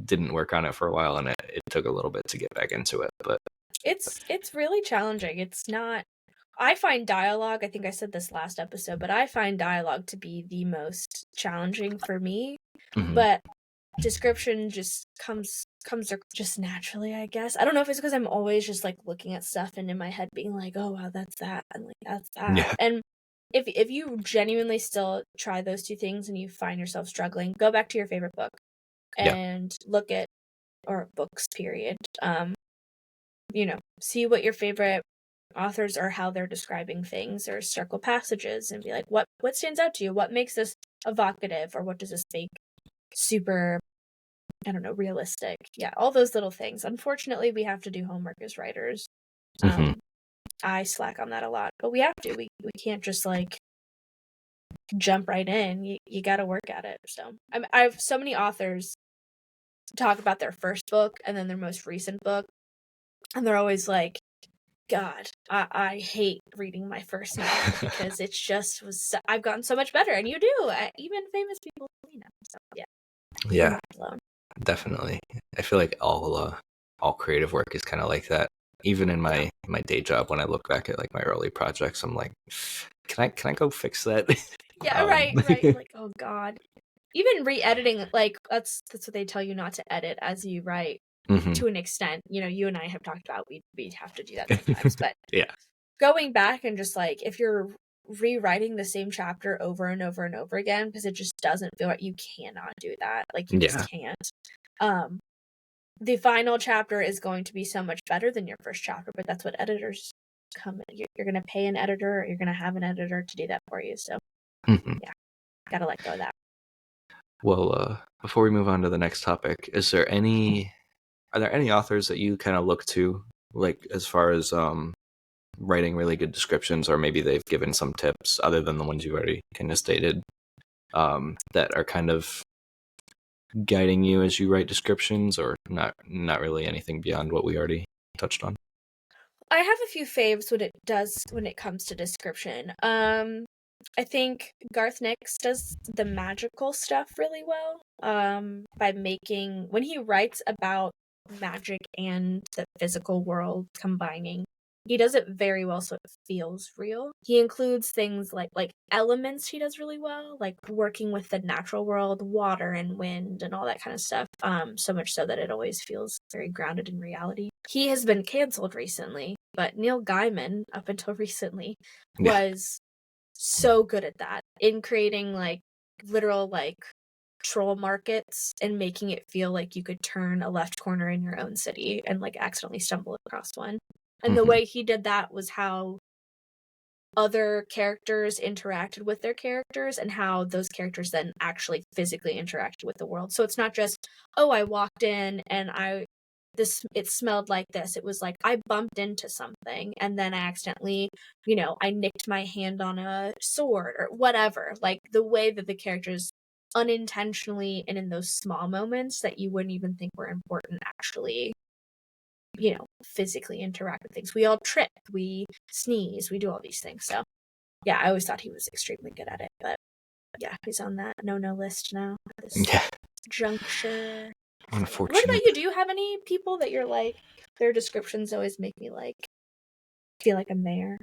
didn't work on it for a while, and it took a little bit to get back into it. But It's really challenging. It's not. I find dialogue, I think I said this last episode, but I find dialogue to be the most challenging for me. But description just comes just naturally, I guess. I don't know if it's because I'm always just like looking at stuff and in my head being like, oh wow, that's that, and like that's that. yeah, And if you genuinely still try those two things and you find yourself struggling, go back to your favorite book yeah, and look at, or books period. See what your favorite authors are, how they're describing things, or circle passages and be like, what stands out to you? What makes this evocative, or what does this make super, I don't know, realistic? Yeah, all those little things. Unfortunately, we have to do homework as writers. I slack on that a lot, but we have to. We can't just like jump right in. You got to work at it. So I have so many authors talk about their first book and then their most recent book, and they're always like, God, I hate reading my first novel because it's just I've gotten so much better, and you do. Even famous people, So yeah, yeah, definitely. I feel like all creative work is kind of like that. Even in my day job, when I look back at like my early projects, I'm like, can I go fix that? Yeah, right. Like, oh God. Even re-editing, like that's what they tell you, not to edit as you write. To an extent, you and I have talked about we have to do that sometimes, but yeah, going back and just like, if you're rewriting the same chapter over and over and over again because it just doesn't feel right, you cannot do that. Like, you just can't. The final chapter is going to be so much better than your first chapter, but that's what editors come in. You're going to pay an editor, or you're going to have an editor to do that for you. So yeah, gotta let go of that. Well, before we move on to the next topic, are there any authors that you kind of look to, like as far as writing really good descriptions, or maybe they've given some tips other than the ones you already kind of stated, that are kind of guiding you as you write descriptions, or not really anything beyond what we already touched on? I have a few faves when it comes to description. I think Garth Nix does the magical stuff really well. By making, when he writes about magic and the physical world combining, he does it very well, so it feels real. He includes things like elements he does really well, like working with the natural world, water and wind and all that kind of stuff. So much so that it always feels very grounded in reality. He has been canceled recently, but Neil Gaiman, up until recently, was so good at that, in creating like literal like troll markets and making it feel like you could turn a left corner in your own city and like accidentally stumble across one. And the way he did that was how other characters interacted with their characters, and how those characters then actually physically interacted with the world. So it's not just, oh, I walked in and it smelled like this. It was like I bumped into something and then I accidentally, I nicked my hand on a sword or whatever. Like, the way that the characters unintentionally and in those small moments that you wouldn't even think were important actually, physically interact with things. We all trip, we sneeze, we do all these things. So yeah, I always thought he was extremely good at it. But yeah, he's on that no list now at this juncture. Unfortunate. What about you? Do you have any people that you're like, their descriptions always make me like feel like I'm there?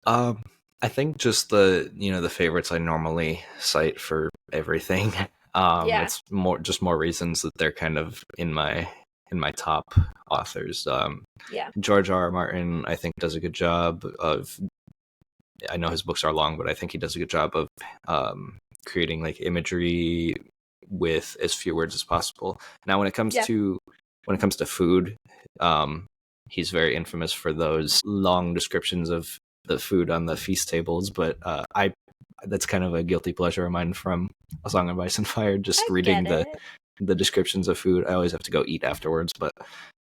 I think just the favorites I normally cite for everything. Yeah. It's more reasons that they're kind of in my top authors. Yeah. George R. R. Martin, I think, does a good job of. I know his books are long, but I think he does a good job of creating like imagery with as few words as possible. Now, when it comes to food, he's very infamous for those long descriptions of the food on the feast tables. But that's kind of a guilty pleasure of mine from A Song of Ice and Fire. Just reading the descriptions of food. I always have to go eat afterwards, but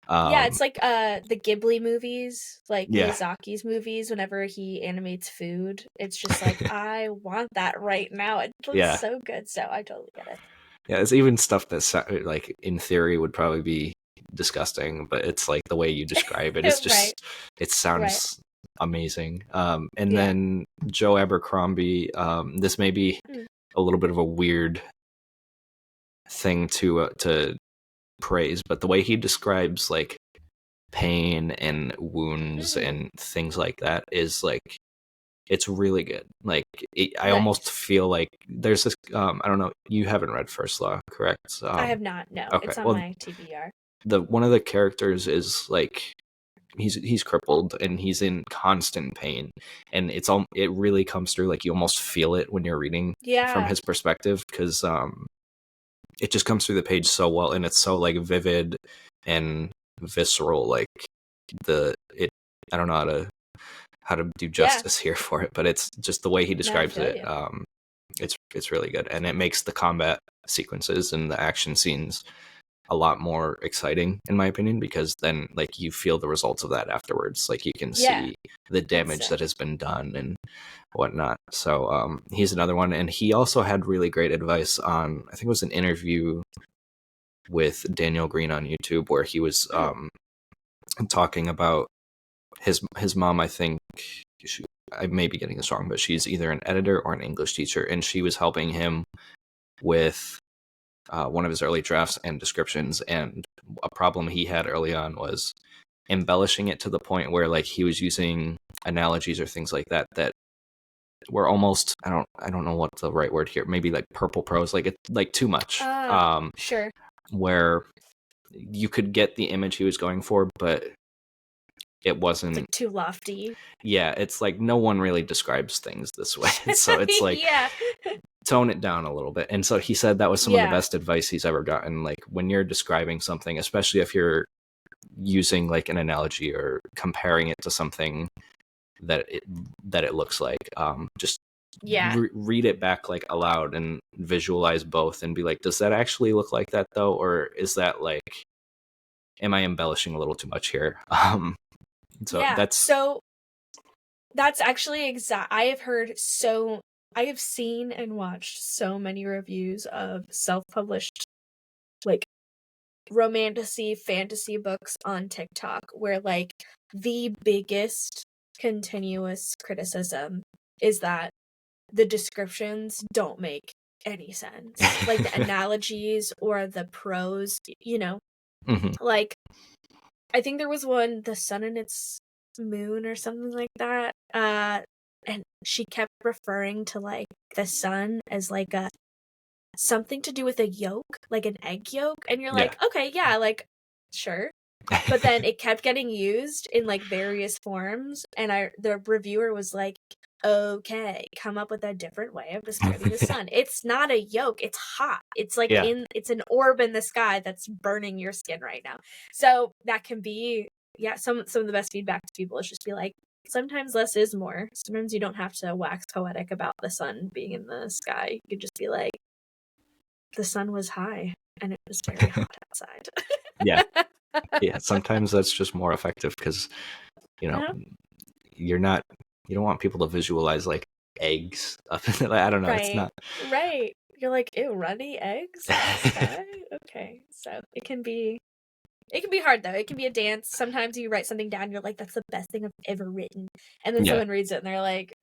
it's like the Ghibli movies, like Miyazaki's movies. Whenever he animates food, it's just like I want that right now. It looks so good, so I totally get it. Yeah, it's even stuff that like in theory would probably be disgusting, but it's like the way you describe it is just it sounds amazing. And then Joe Abercrombie. This may be a little bit of a weird thing to praise, but the way he describes like pain and wounds and things like that is like it's really good. Like I almost feel like there's this I don't know, you haven't read First Law, correct? I have not. No, okay. It's on my TBR. One of the characters is like he's crippled and he's in constant pain, and it really comes through. Like you almost feel it when you're reading from his perspective, because it just comes through the page so well, and it's so like vivid and visceral. Like I don't know how to do justice here for it, but it's just the way he describes it. It's really good, and it makes the combat sequences and the action scenes a lot more exciting, in my opinion, because then like you feel the results of that afterwards. Like you can see the damage that has been done and whatnot. So he's another one, and he also had really great advice on, I think it was an interview with Daniel Green on YouTube, where he was talking about his mom. I think I may be getting this wrong, but she's either an editor or an English teacher, and she was helping him with one of his early drafts and descriptions. And a problem he had early on was embellishing it to the point where like he was using analogies or things like that were almost, I don't know what the right word here, maybe like purple prose, like it's like too much. Sure. Where you could get the image he was going for, but it wasn't, it's like too lofty. Yeah, it's like no one really describes things this way. So it's like tone it down a little bit. And so he said that was some of the best advice he's ever gotten. Like when you're describing something, especially if you're using like an analogy or comparing it to something that it looks like, just read it back like aloud and visualize both and be like, does that actually look like that though, or is that like, am I embellishing a little too much here? So that's actually I have seen and watched so many reviews of self-published like fantasy books on TikTok where like the biggest continuous criticism is that the descriptions don't make any sense. Like the analogies or the prose, like I think there was one, The Sun and Its Moon or something like that. And she kept referring to like the sun as like something to do with a yolk, like an egg yolk, and you're like, okay, like sure. But then it kept getting used in like various forms, and the reviewer was like, okay, come up with a different way of describing the sun. It's not a yolk, it's hot. It's like it's an orb in the sky that's burning your skin right now. So that can be some of the best feedback to people is just be like, sometimes less is more. Sometimes you don't have to wax poetic about the sun being in the sky. You could just be like, the sun was high and it was very hot outside. Sometimes that's just more effective because you don't want people to visualize like eggs. I don't know. Right. It's not right. You're like, ew, runny eggs in the sky? Okay. So it can be hard though. It can be a dance. Sometimes you write something down, you're like, that's the best thing I've ever written. And then someone reads it and they're like,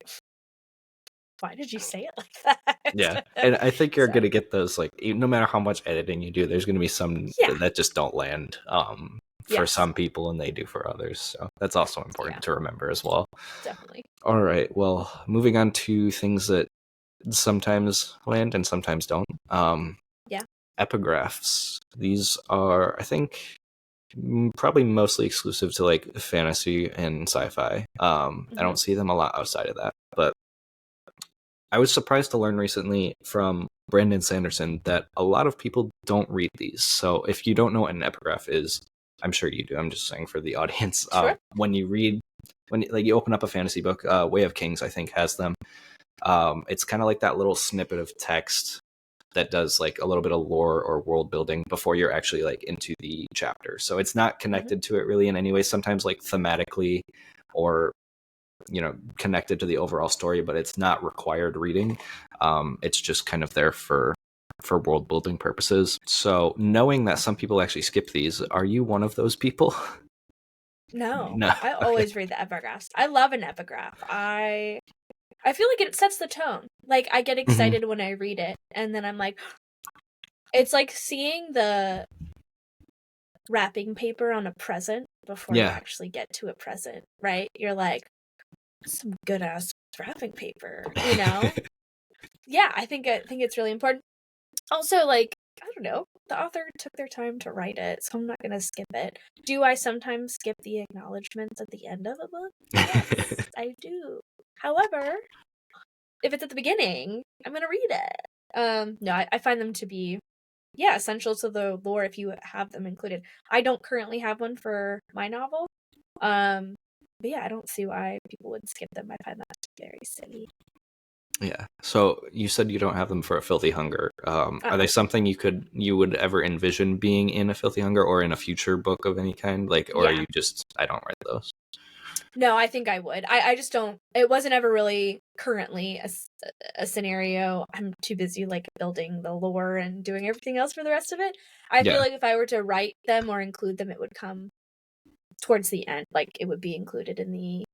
why did you say it like that? Yeah. And I think you're gonna get those, like, no matter how much editing you do, there's gonna be some that just don't land. for some people and they do for others. So that's also important to remember as well. Definitely. All right. Well, moving on to things that sometimes land and sometimes don't. Epigraphs. These are, I think, probably mostly exclusive to like fantasy and sci-fi. I don't see them a lot outside of that, but I was surprised to learn recently from Brandon Sanderson that a lot of people don't read these. So if you don't know what an epigraph is, I'm sure you do. I'm just saying for the audience. Sure. When you open up a fantasy book, Way of Kings, I think, has them. It's kind of like that little snippet of text that does like a little bit of lore or world building before you're actually like into the chapter. So it's not connected to it really in any way. Sometimes like thematically or connected to the overall story, but it's not required reading. It's just kind of there for world building purposes. So knowing that some people actually skip these, are you one of those people? No. No. I always read the epigraphs. I love an epigraph. I feel like it sets the tone. Like, I get excited when I read it, and then I'm like, it's like seeing the wrapping paper on a present before you actually get to a present, right? You're like, some good ass wrapping paper, Yeah, I think it's really important. Also, like, I don't know, the author took their time to write it, so I'm not gonna skip it. Do I sometimes skip the acknowledgments at the end of a book? Yes, I do. However, if it's at the beginning, I'm gonna read it. No, I find them to be, essential to the lore if you have them included. I don't currently have one for my novel. But yeah, I don't see why people would skip them. I find that very silly. Yeah. So you said you don't have them for a Filthy Hunger. Are they something you would ever envision being in a Filthy Hunger or in a future book of any kind? Like, or are you just, I don't write those? No, I think I would. I just don't. It wasn't ever really currently a scenario. I'm too busy like building the lore and doing everything else for the rest of it. I feel like if I were to write them or include them, it would come towards the end. Like, it would be included in the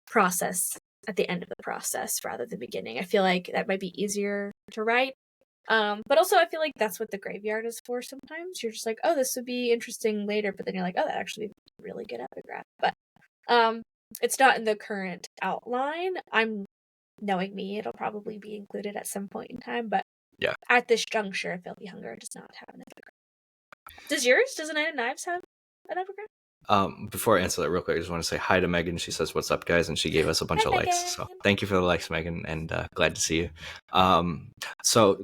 process at the end of the process rather than the beginning. I feel like that might be easier to write. But also I feel like that's what the graveyard is for sometimes. You're just like, oh, this would be interesting later, but then you're like, oh, that actually be a really good epigraph. But it's not in the current outline. Knowing me, it'll probably be included at some point in time, but at this juncture, Filthy Hunger does not have an epigraph. Does yours? Does A Night of Knives have an epigraph? Before I answer that real quick, I just want to say hi to Megan. She says, "What's up, guys?" And she gave us a bunch of Megan. likes. So thank you for the likes, Megan, and glad to see you. So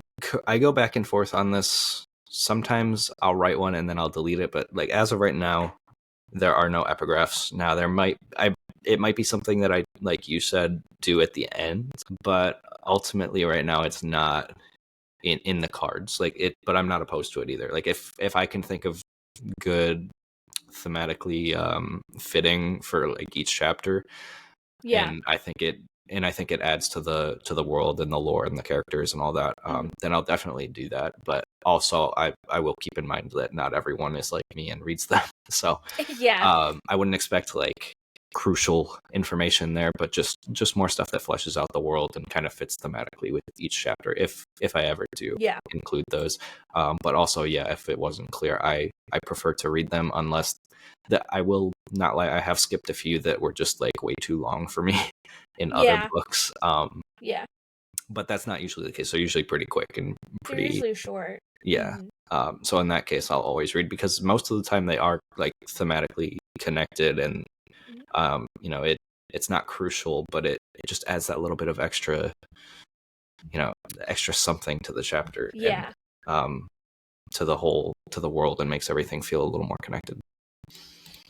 I go back and forth on this. Sometimes I'll write one and then I'll delete it, but like as of right now, there are no epigraphs. Now it might be something that I, like you said, do at the end, but ultimately right now it's not in the cards. But I'm not opposed to it either. Like if I can think of good thematically fitting for like each chapter, and I think it adds to the world and the lore and the characters and all that, then I'll definitely do that. But also I will keep in mind that not everyone is like me and reads them, so I wouldn't expect like crucial information there, but just more stuff that fleshes out the world and kind of fits thematically with each chapter if I ever do include those. But also if it wasn't clear, I prefer to read them, unless that I will not lie, I have skipped a few that were just like way too long for me in other books. But that's not usually the case. They're usually pretty quick and pretty. They're usually short. Yeah. So in that case, I'll always read, because most of the time they are like thematically connected, and it's not crucial, but it just adds that little bit of extra something to the chapter. And to the world, and makes everything feel a little more connected.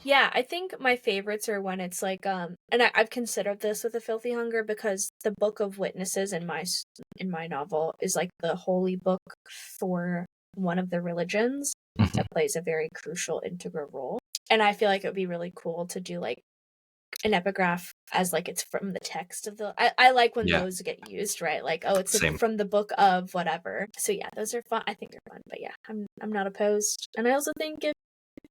Yeah, I think my favorites are when it's like, and I've considered this with The Filthy Hunger, because the Book of Witnesses in my novel is like the holy book for one of the religions that plays a very crucial, integral role. And I feel like it would be really cool to do like an epigraph as like it's from the text of the. I like when those get used, right? Like, oh, it's from the book of whatever. So yeah, those are fun. I think they're fun, but yeah, I'm not opposed. And I also think if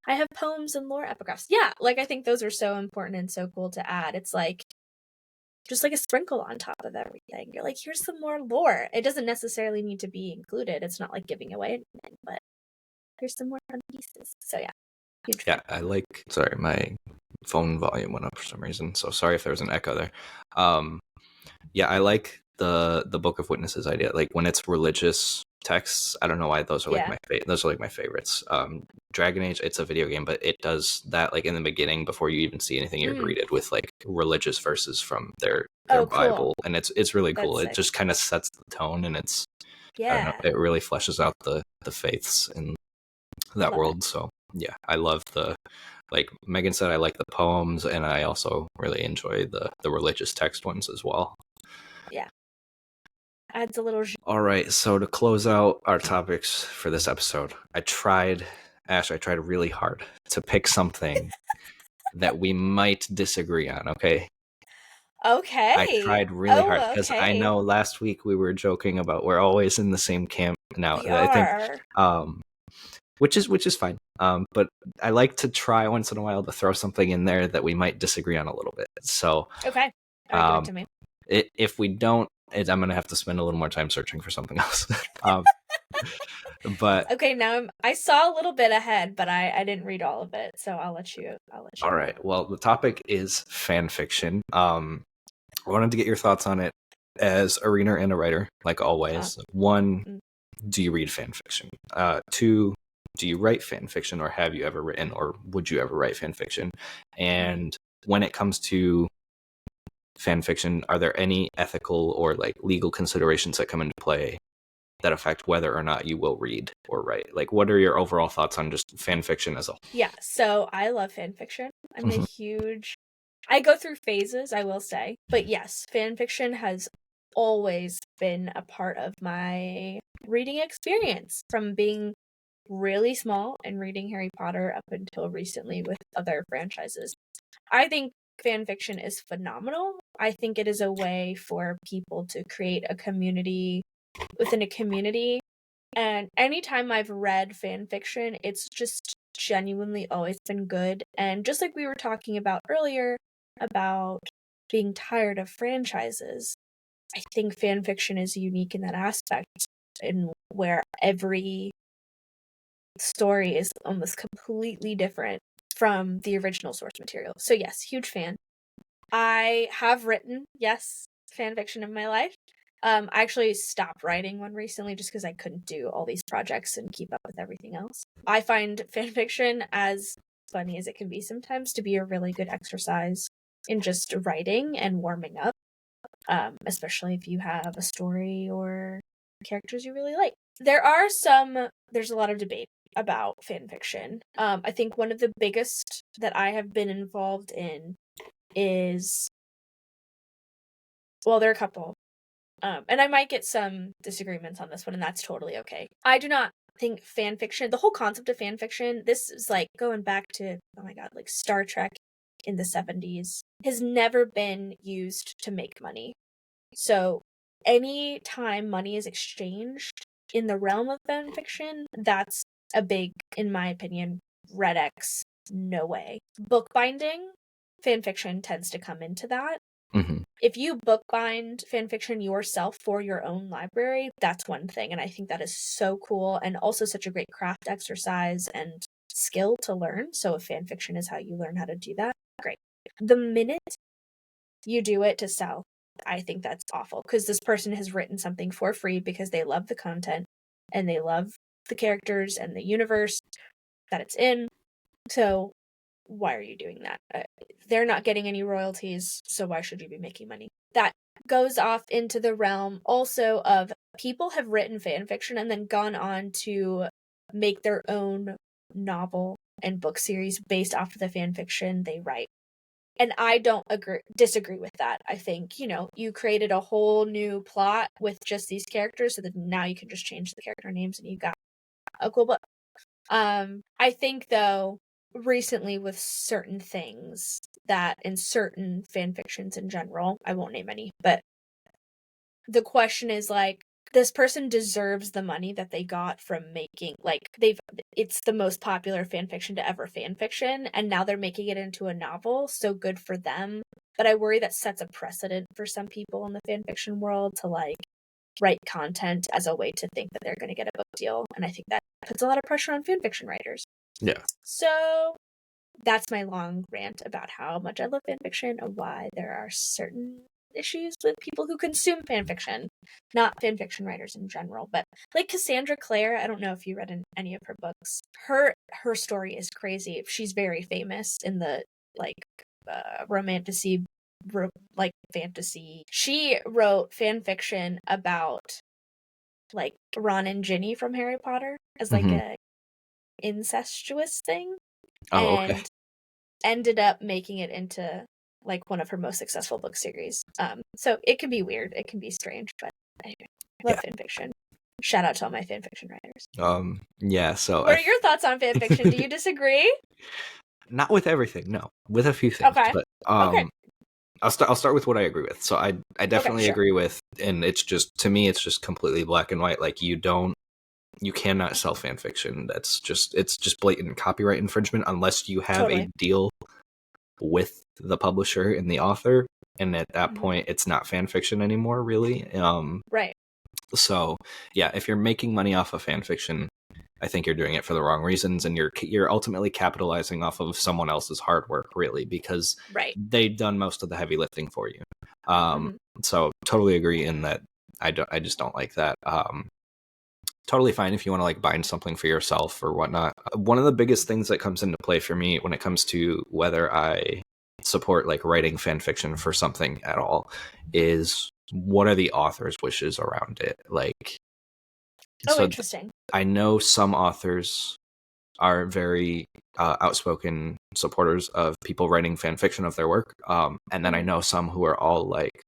I have poems and lore epigraphs. Yeah, like I think those are so important and so cool to add. It's like just like a sprinkle on top of everything. You're like, here's some more lore. It doesn't necessarily need to be included. It's not like giving away anything, but here's some more fun pieces. So yeah. Huge Yeah, fan. sorry, my phone volume went up for some reason, so sorry if there was an echo there. Yeah, I like the Book of Witnesses idea. Like when it's religious texts, I don't know why those are like Yeah. those are like my favorites. Dragon Age, it's a video game, but it does that like in the beginning before you even see anything. You're greeted with like religious verses from their Oh, Bible, cool. and it's really cool. That's It sick. just kind of sets the tone, and I don't know, Yeah. it really fleshes out the faiths in that Love it. world. So yeah, I love like Megan said, I like the poems, and I also really enjoy the religious text ones as well. Yeah. Adds a little. All right, so to close out our topics for this episode, I tried really hard to pick something that we might disagree on, okay? I Okay. tried really hard Oh, because I okay. know last week we were joking about we're always in the same camp now. We I think are. which is fine. But I like to try once in a while to throw something in there that we might disagree on a little bit. So, Okay. All right, give it um, to me. if we don't, I'm gonna have to spend a little more time searching for something else. But Okay, now I saw a little bit ahead, but I didn't read all of it, so I'll let you all go. right. Well, the topic is fan fiction. I wanted to get your thoughts on it as a reader and a writer, like always. One, Mm. do you read fan fiction? Two, do you write fan fiction, or have you ever written, or would you ever write fan fiction? And when it comes to fan fiction, are there any ethical or like legal considerations that come into play that affect whether or not you will read or write? Like, what are your overall thoughts on just fan fiction as a whole? Yeah, so I love fan fiction. I'm a huge. I go through phases, I will say, but yes, fan fiction has always been a part of my reading experience from being really small and reading Harry Potter up until recently with other franchises. I think fan fiction is phenomenal. I think it is a way for people to create a community within a community. And anytime I've read fan fiction, it's just genuinely always been good. And just like we were talking about earlier about being tired of franchises, I think fan fiction is unique in that aspect, in where every story is almost completely different from the original source material. So yes, huge fan. I have written, yes, fan fiction in my life. I actually stopped writing one recently just because I couldn't do all these projects and keep up with everything else. I find fan fiction, as funny as it can be sometimes, to be a really good exercise in just writing and warming up, especially if you have a story or characters you really like. There's a lot of debate about fan fiction. I think one of the biggest that I have been involved in is, well, there are a couple. And I might get some disagreements on this one, and that's totally okay. I do not think fan fiction, the whole concept of fan fiction, this is like going back to, oh my god, like Star Trek in the 70s, has never been used to make money. So any time money is exchanged in the realm of fan fiction, that's a big, in my opinion, red X, no way. Bookbinding, fan fiction tends to come into that. If you bookbind fanfiction yourself for your own library, that's one thing. And I think that is so cool and also such a great craft exercise and skill to learn. So if fanfiction is how you learn how to do that, great. The minute you do it to sell, I think that's awful because this person has written something for free because they love the content and they love the characters and the universe that it's in. So why are you doing that? They're not getting any royalties, so why should you be making money? That goes off into the realm also of people have written fan fiction and then gone on to make their own novel and book series based off of the fan fiction they write. And I don't disagree with that. I think, you created a whole new plot with just these characters so that now you can just change the character names and you got a cool book. I think though, recently with certain things that in certain fan fictions in general, I won't name any, but the question is like, this person deserves the money that they got from making, like, it's the most popular fan fiction to ever fan fiction, and now they're making it into a novel, so good for them. But I worry that sets a precedent for some people in the fan fiction world to like write content as a way to think that they're going to get a book deal, and I think that puts a lot of pressure on fan fiction writers. Yeah. So that's my long rant about how much I love fanfiction and why there are certain issues with people who consume fanfiction, not fanfiction writers in general, but like Cassandra Clare. I don't know if you read any of her books. Her story is crazy. She's very famous in the like romantasy, like fantasy. She wrote fanfiction about like Ron and Ginny from Harry Potter as like Mm-hmm. a incestuous thing, Oh, okay. and ended up making it into like one of her most successful book series. So it can be weird, it can be strange, but anyway, love Yeah. fanfiction. Shout out to all my fanfiction writers. Yeah. So What are your thoughts on fanfiction? Do you disagree? not with everything, no, with a few things, Okay. but Okay. I'll start with what I agree with. So I Okay. definitely Sure. agree with, and it's just, to me, it's just completely black and white. Like, you cannot sell fan fiction. It's just blatant copyright infringement unless you have Totally. a deal with the publisher and the author, and at that Mhm. point it's not fan fiction anymore, really. Right. So yeah, if you're making money off of fan fiction, I think you're doing it for the wrong reasons, and you're ultimately capitalizing off of someone else's hard work, really, because Right. they've done most of the heavy lifting for you. So totally agree in that. I just don't like that. Totally fine if you want to like bind something for yourself or whatnot. One of the biggest things that comes into play for me when it comes to whether I support like writing fan fiction for something at all is, what are the author's wishes around it? Like, Oh, so interesting. I know some authors are very outspoken supporters of people writing fan fiction of their work, and then I know some who are all like,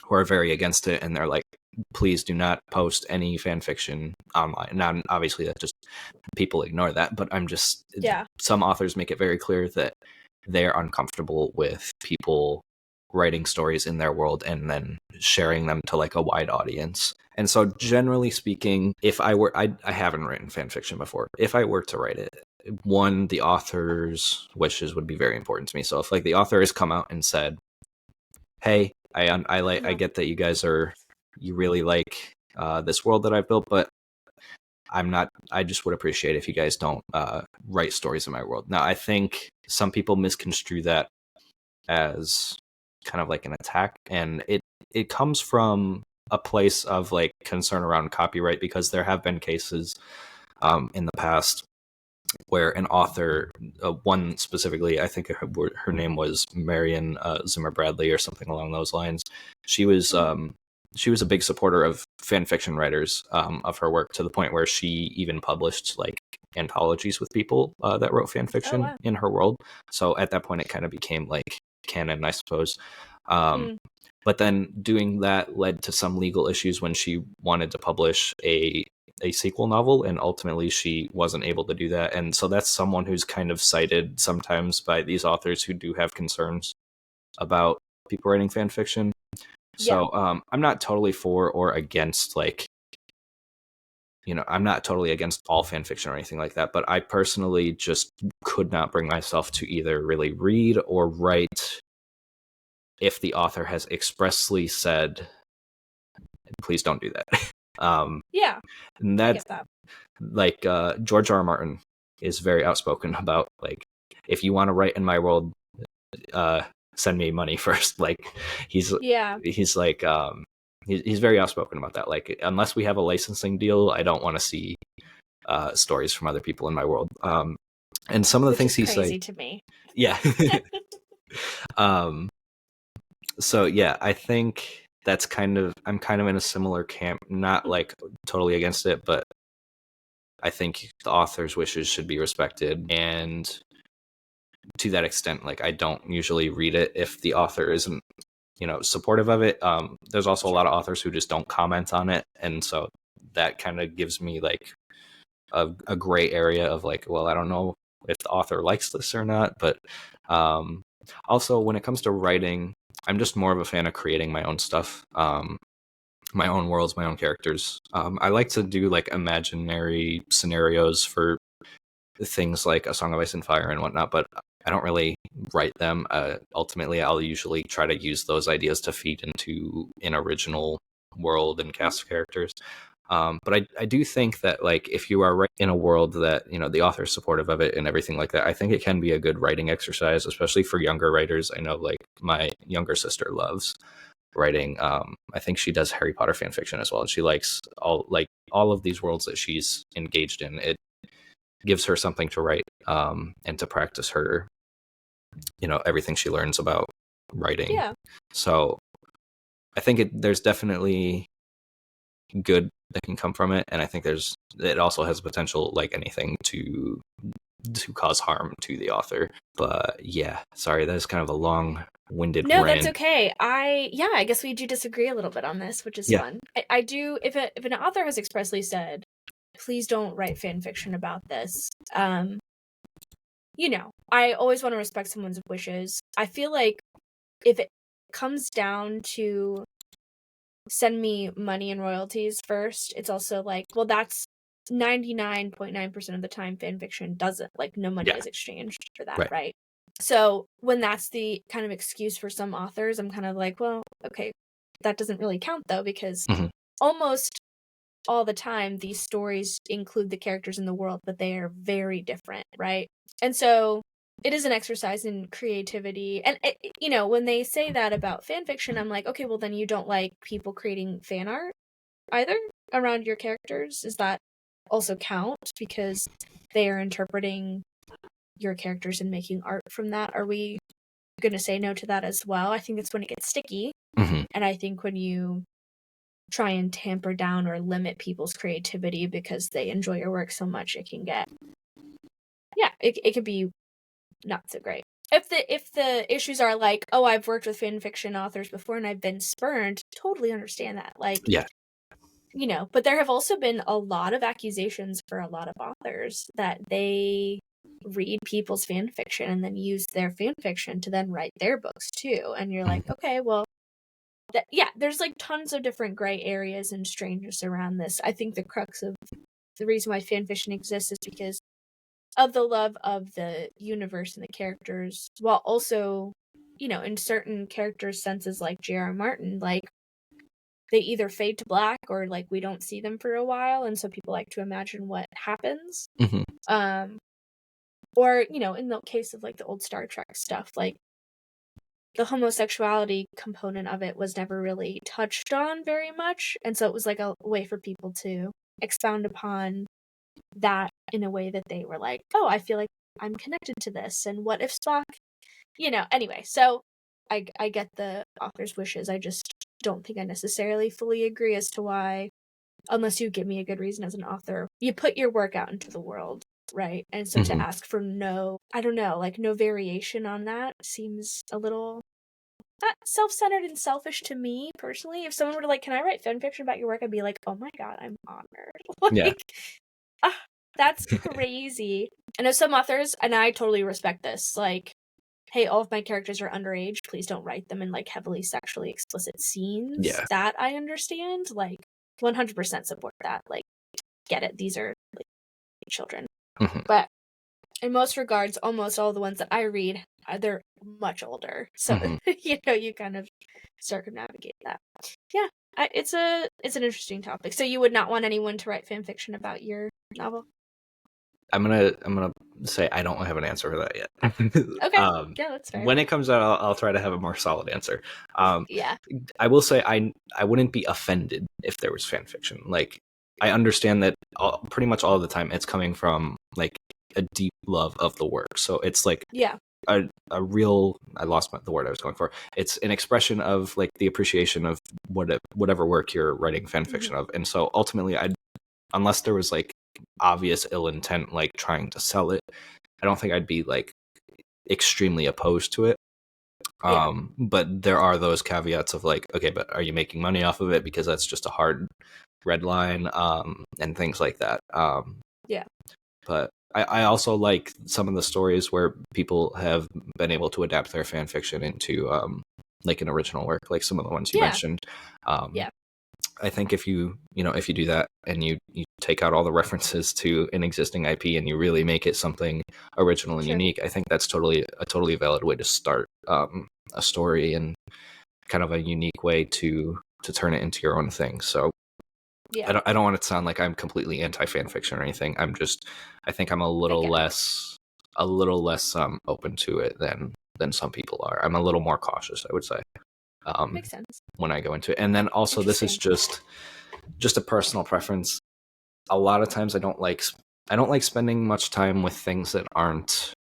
who are very against it, and they're like, please do not post any fan fiction online. Now, obviously, that just, people ignore that, but some authors make it very clear that they're uncomfortable with people writing stories in their world and then sharing them to like a wide audience. And so, generally speaking, if I haven't written fan fiction before. If I were to write it, one, the author's wishes would be very important to me. So if like the author has come out and said, hey, I get that you really like this world that I've built, but I just would appreciate if you guys don't write stories in my world. Now, I think some people misconstrue that as kind of like an attack, and it comes from a place of like concern around copyright, because there have been cases in the past where an author, one specifically, I think her name was Marion Zimmer Bradley or something along those lines. She was a big supporter of fan fiction writers of her work, to the point where she even published like anthologies with people that wrote fan fiction in her world. So at that point, it kind of became like canon, I suppose. But then doing that led to some legal issues when she wanted to publish a sequel novel, and ultimately she wasn't able to do that. And so that's someone who's kind of cited sometimes by these authors who do have concerns about people writing fan fiction. So I'm not totally for or against, like, I'm not totally against all fan fiction or anything like that, but I personally just could not bring myself to either really read or write if the author has expressly said, please don't do that. And that's like George R. R. Martin is very outspoken about, like, if you want to write in my world, send me money first. Like, he's like he's very outspoken about that. Like, unless we have a licensing deal, I don't want to see stories from other people in my world. And some of the things he's crazy like, to me. Yeah. So yeah, I think that's I'm kind of in a similar camp, not like totally against it, but I think the author's wishes should be respected. And to that extent, like, I don't usually read it if the author isn't, supportive of it. There's also a lot of authors who just don't comment on it. And so that kind of gives me like a gray area of like, well, I don't know if the author likes this or not. But also, when it comes to writing, I'm just more of a fan of creating my own stuff. My own worlds, my own characters. I like to do like imaginary scenarios for things like A Song of Ice and Fire and whatnot, but I don't really write them. Ultimately, I'll usually try to use those ideas to feed into an original world and cast of characters. But I do think that like if you are in a world that, you know, the author is supportive of it and everything like that, I think it can be a good writing exercise, especially for younger writers. I know like my younger sister loves writing. I think she does Harry Potter fan fiction as well, and she likes all of these worlds that she's engaged in. It gives her something to write, and to practice her, you know, everything she learns about writing. Yeah. So I think there's definitely good that can come from it, and I think it also has potential, like anything, to cause harm to the author. But yeah, sorry, that is kind of a long-winded No, rant. that's okay. I guess we do disagree a little bit on this, which is fun. I do, if an author has expressly said, please don't write fan fiction about this, you know, I always want to respect someone's wishes. I feel like if it comes down to send me money and royalties first, it's also like, well, that's 99.9% of the time fan fiction doesn't, like, no money is exchanged for that, right? So when that's the kind of excuse for some authors, I'm kind of like, well, okay, that doesn't really count though, because almost all the time these stories include the characters in the world, but they are very different, right? And so it is an exercise in creativity. And you know, when they say that about fan fiction, I'm like, okay, well then you don't like people creating fan art either around your characters? Does that also count because they are interpreting your characters and making art from that? Are we going to say no to that as well? I think that's when it gets sticky. And I think when you try and tamper down or limit people's creativity because they enjoy your work so much, it can get, it can be not so great. If the issues are like, oh, I've worked with fan fiction authors before and I've been spurned, totally understand that. Like, you know, but there have also been a lot of accusations for a lot of authors that they read people's fan fiction and then use their fan fiction to then write their books too. And you're like, okay, well, there's like tons of different gray areas and strangeness around this. I think the crux of the reason why fan fiction exists is because of the love of the universe and the characters, while also, you know, in certain characters' senses, like J.R. Martin, like, they either fade to black or like we don't see them for a while, and so people like to imagine what happens. Or, you know, in the case of like the old Star Trek stuff, like the homosexuality component of it was never really touched on very much, and so it was like a way for people to expound upon that in a way that they were like, oh, I feel like I'm connected to this, and what if Spock, you know, anyway. So I get the author's wishes. I just don't think I necessarily fully agree as to why, unless you give me a good reason as an author, you put your work out into the world, right? And so to ask for no, I don't know, like no variation on that seems a little self-centered and selfish to me personally. If someone were to like, can I write fan fiction about your work? I'd be like, oh my god, I'm honored. Like, that's crazy. I know some authors, and I totally respect this, like, hey, all of my characters are underage, please don't write them in like heavily sexually explicit scenes. That I understand, like 100% support that, like, get it, these are like children. But in most regards, almost all the ones that I read, they're much older, so you know, you kind of circumnavigate that. It's an interesting topic. So you would not want anyone to write fan fiction about your novel? I'm gonna say I don't have an answer for that yet. Okay. Yeah, that's fair. When it comes out, I'll try to have a more solid answer. Yeah. I will say I wouldn't be offended if there was fan fiction. Like, I understand that pretty much all of the time it's coming from like a deep love of the work. So it's like a real, I lost the word I was going for. It's an expression of like the appreciation of whatever work you're writing fan fiction of. And so ultimately, unless there was like obvious ill intent, like trying to sell it, I don't think I'd be like extremely opposed to it. But there are those caveats of like, okay, but are you making money off of it? Because that's just a hard red line, and things like that. But I also like some of the stories where people have been able to adapt their fan fiction into like an original work, like some of the ones you mentioned. I think if you do that and you take out all the references to an existing IP and you really make it something original and unique, I think that's a totally valid way to start a story, and kind of a unique way to turn it into your own thing. So Yeah. I don't want it to sound like I'm completely anti fan fiction or anything. I think I'm a little less open to it than some people are. I'm a little more cautious, I would say. Makes sense. When I go into it. And then also this is just a personal preference. A lot of times I don't like spending much time with things that aren't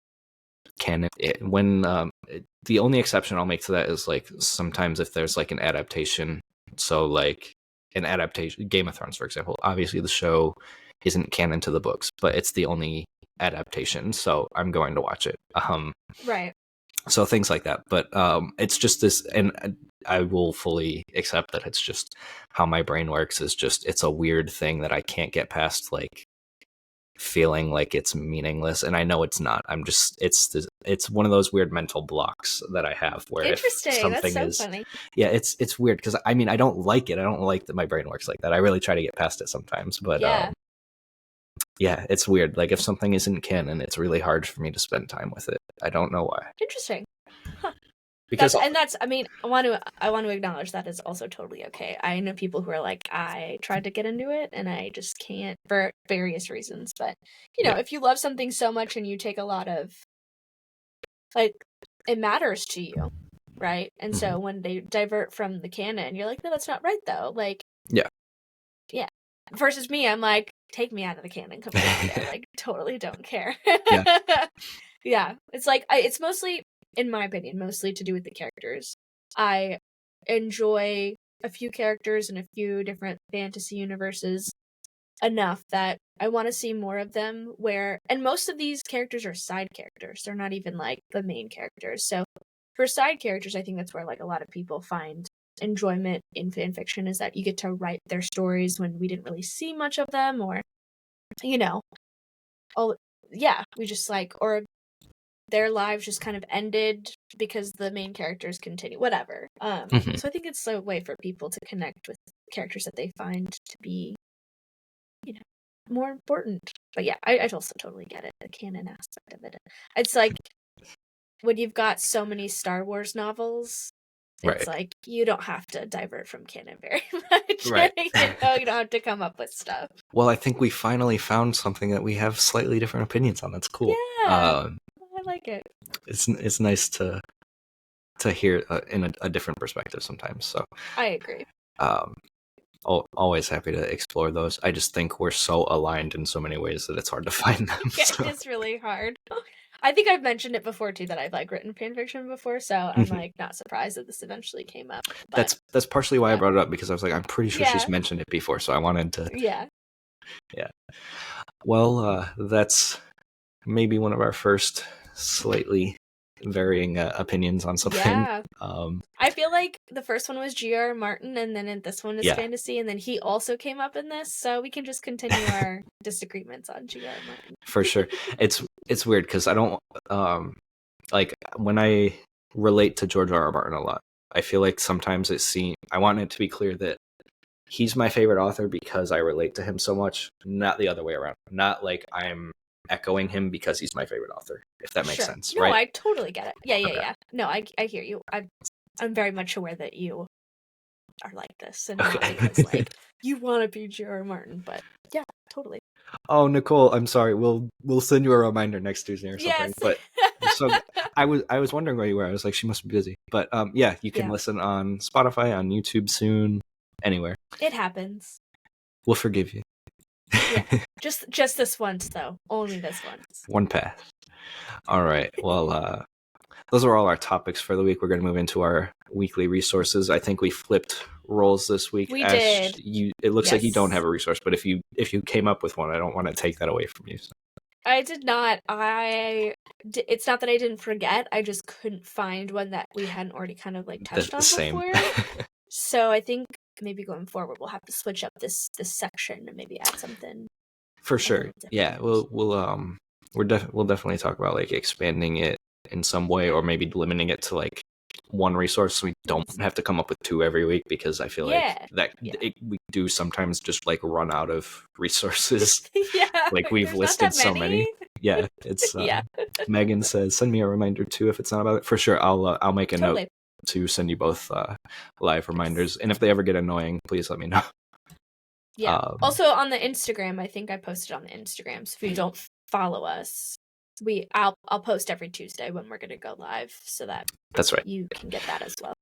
canon. The only exception I'll make to that is like sometimes if there's like an adaptation. So like an adaptation, Game of Thrones, for example. Obviously the show isn't canon to the books, but it's the only adaptation, so I'm going to watch it. Right. So things like that. But it's just this, and I will fully accept that it's just how my brain works. Is just it's a weird thing that I can't get past, like feeling like it's meaningless, and I know it's not. It's one of those weird mental blocks that I have where if something That's so funny. Yeah, it's weird because I mean I don't like it. I don't like that my brain works like that. I really try to get past it sometimes, but yeah, it's weird. Like if something isn't canon, it's really hard for me to spend time with it. I don't know why. Interesting. Huh. Because I mean, I want to acknowledge that is also totally okay. I know people who are like, I tried to get into it and I just can't for various reasons. But you know, if you love something so much and you take a lot of, like, it matters to you, right? And so when they divert from the canon, you're like, no, that's not right though. Like, yeah. Versus me, I'm like, take me out of the canon completely. I like totally don't care. Yeah. It's like it's mostly, in my opinion, mostly to do with the characters. I enjoy a few characters in a few different fantasy universes enough that I want to see more of them, and most of these characters are side characters. They're not even like the main characters. So for side characters, I think that's where like a lot of people find enjoyment in fan fiction, is that you get to write their stories when we didn't really see much of them, or we just like, or their lives just kind of ended because the main characters continue, whatever. So I think it's a way for people to connect with characters that they find to be, more important. But yeah, I also totally get it, the canon aspect of it. It's like when you've got so many Star Wars novels, it's like you don't have to divert from canon very much. Right. You don't have to come up with stuff. Well, I think we finally found something that we have slightly different opinions on. That's cool. Yeah, I like it. It's nice to hear in a different perspective sometimes. So I agree. Always happy to explore those. I just think we're so aligned in so many ways that it's hard to find them. It's really hard. I think I've mentioned it before too, that I've like written fanfiction before, so I'm like not surprised that this eventually came up. But, that's partially why I brought it up, because I was like, I'm pretty sure she's mentioned it before, so I wanted to. Yeah. Well, that's maybe one of our first slightly varying opinions on something. Yeah. I feel like the first one was G.R. Martin, and then this one is fantasy, and then he also came up in this, so we can just continue our disagreements on G.R. Martin. For sure. It's weird because I don't like when I relate to George R.R. Martin a lot. I feel like sometimes I want it to be clear that he's my favorite author because I relate to him so much, not the other way around. Not like I'm echoing him because he's my favorite author, if that makes sense. No, right? I totally get it. Yeah. No, I hear you. I'm very much aware that you are like this, and not because like you want to be J.R. Martin, but yeah, totally. Oh, Nicole, I'm sorry. We'll send you a reminder next Tuesday or something. Yes. But so I was wondering where you were. I was like, she must be busy. But yeah, you can listen on Spotify, on YouTube soon, anywhere. It happens. We'll forgive you. Yeah. Just this once though. Only this once. One pass. All right. Well, those are all our topics for the week. We're going to move into our weekly resources. I think we flipped roles this week. We did. It looks like you don't have a resource, but if you came up with one, I don't want to take that away from you. So. I did not. It's not that I didn't forget. I just couldn't find one that we hadn't already kind of like touched on before. So I think maybe going forward we'll have to switch up this section and maybe add something. For sure. Yeah. We'll definitely talk about like expanding it in some way, or maybe limiting it to like one resource so we don't have to come up with two every week, because I feel like we do sometimes just like run out of resources. Like we've listed so many. Yeah, it's Megan says send me a reminder too if it's not about it. For sure, I'll make a note to send you both live reminders, and if they ever get annoying, please let me know. Yeah. Also on the Instagram, I think I posted on the Instagram. So if you don't follow us, I'll post every Tuesday when we're gonna go live, so that That's right. you can get that as well.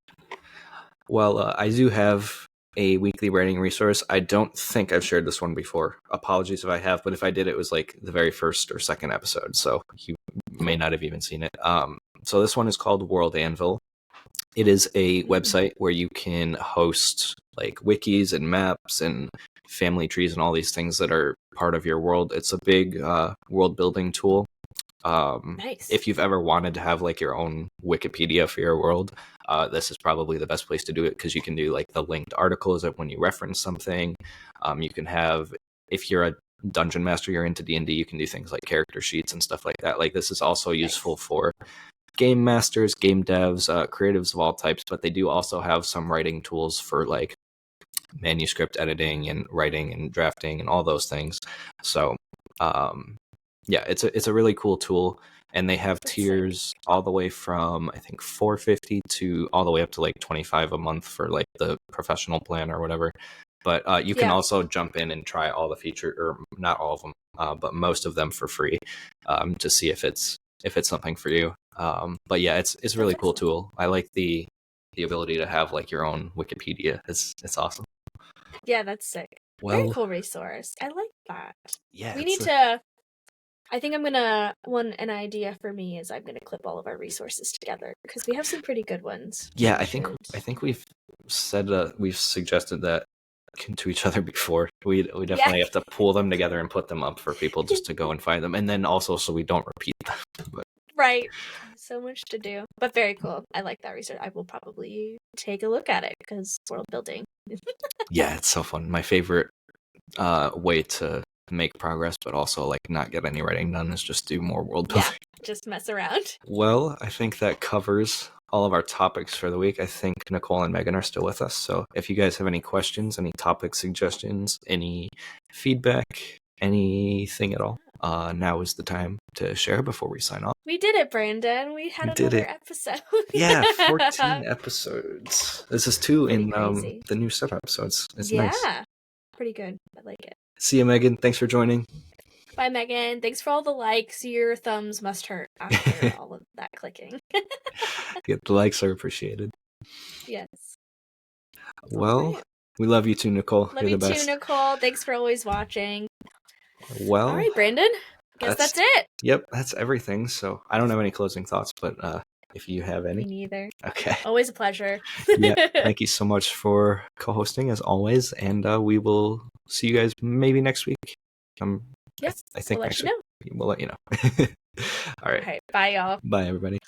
Well, I do have a weekly writing resource. I don't think I've shared this one before. Apologies if I have, but if I did, it was like the very first or second episode, so you may not have even seen it. So this one is called World Anvil. It is a website where you can host like wikis and maps and family trees and all these things that are part of your world. It's a big world building tool. Nice. If you've ever wanted to have like your own Wikipedia for your world, this is probably the best place to do it, because you can do like the linked articles when you reference something. You can have, if you're a dungeon master, you're into D&D, you can do things like character sheets and stuff like that. Like, this is also useful for game masters, game devs, creatives of all types, but they do also have some writing tools for like manuscript editing and writing and drafting and all those things. So yeah, it's a really cool tool, and they have tiers all the way from I think $4.50 to all the way up to like $25 a month for like the professional plan or whatever. But you can also jump in and try all the features, or not all of them, but most of them for free, to see if it's something for you. But yeah, it's a really cool tool. I like the ability to have like your own Wikipedia. It's awesome. Yeah, that's sick. Very cool resource. I like that. Yeah, we need to. I think an idea for me is I'm gonna clip all of our resources together, because we have some pretty good ones. Yeah, I think we've suggested that to each other before. We definitely have to pull them together and put them up for people just to go and find them, and then also so we don't repeat them. But. Right. So much to do, but very cool. I like that research. I will probably take a look at it, because world building. Yeah, it's so fun. My favorite way to make progress, but also like not get any writing done, is just do more world building. Yeah, just mess around. Well, I think that covers all of our topics for the week. I think Nicole and Megan are still with us, so if you guys have any questions, any topic suggestions, any feedback, anything at all, now is the time to share before we sign off. We did it, Brandon. We had another episode. Yeah, 14 episodes. This is 2 in the new setup, so it's nice. Yeah, pretty good. I like it. See you, Megan. Thanks for joining. Bye, Megan. Thanks for all the likes. Your thumbs must hurt after all of that clicking. Yeah, the likes are appreciated. Yes. Well, we love you too, Nicole. Love you too, Nicole. Thanks for always watching. Well, all right, Brandon. Guess that's it. Yep, that's everything. So I don't have any closing thoughts, but if you have any. Me neither. Okay. Always a pleasure. Yeah, thank you so much for co-hosting as always, and we will see you guys maybe next week. Yes, I think we'll let you know. We'll let you know. All right. Bye, y'all. Bye, everybody.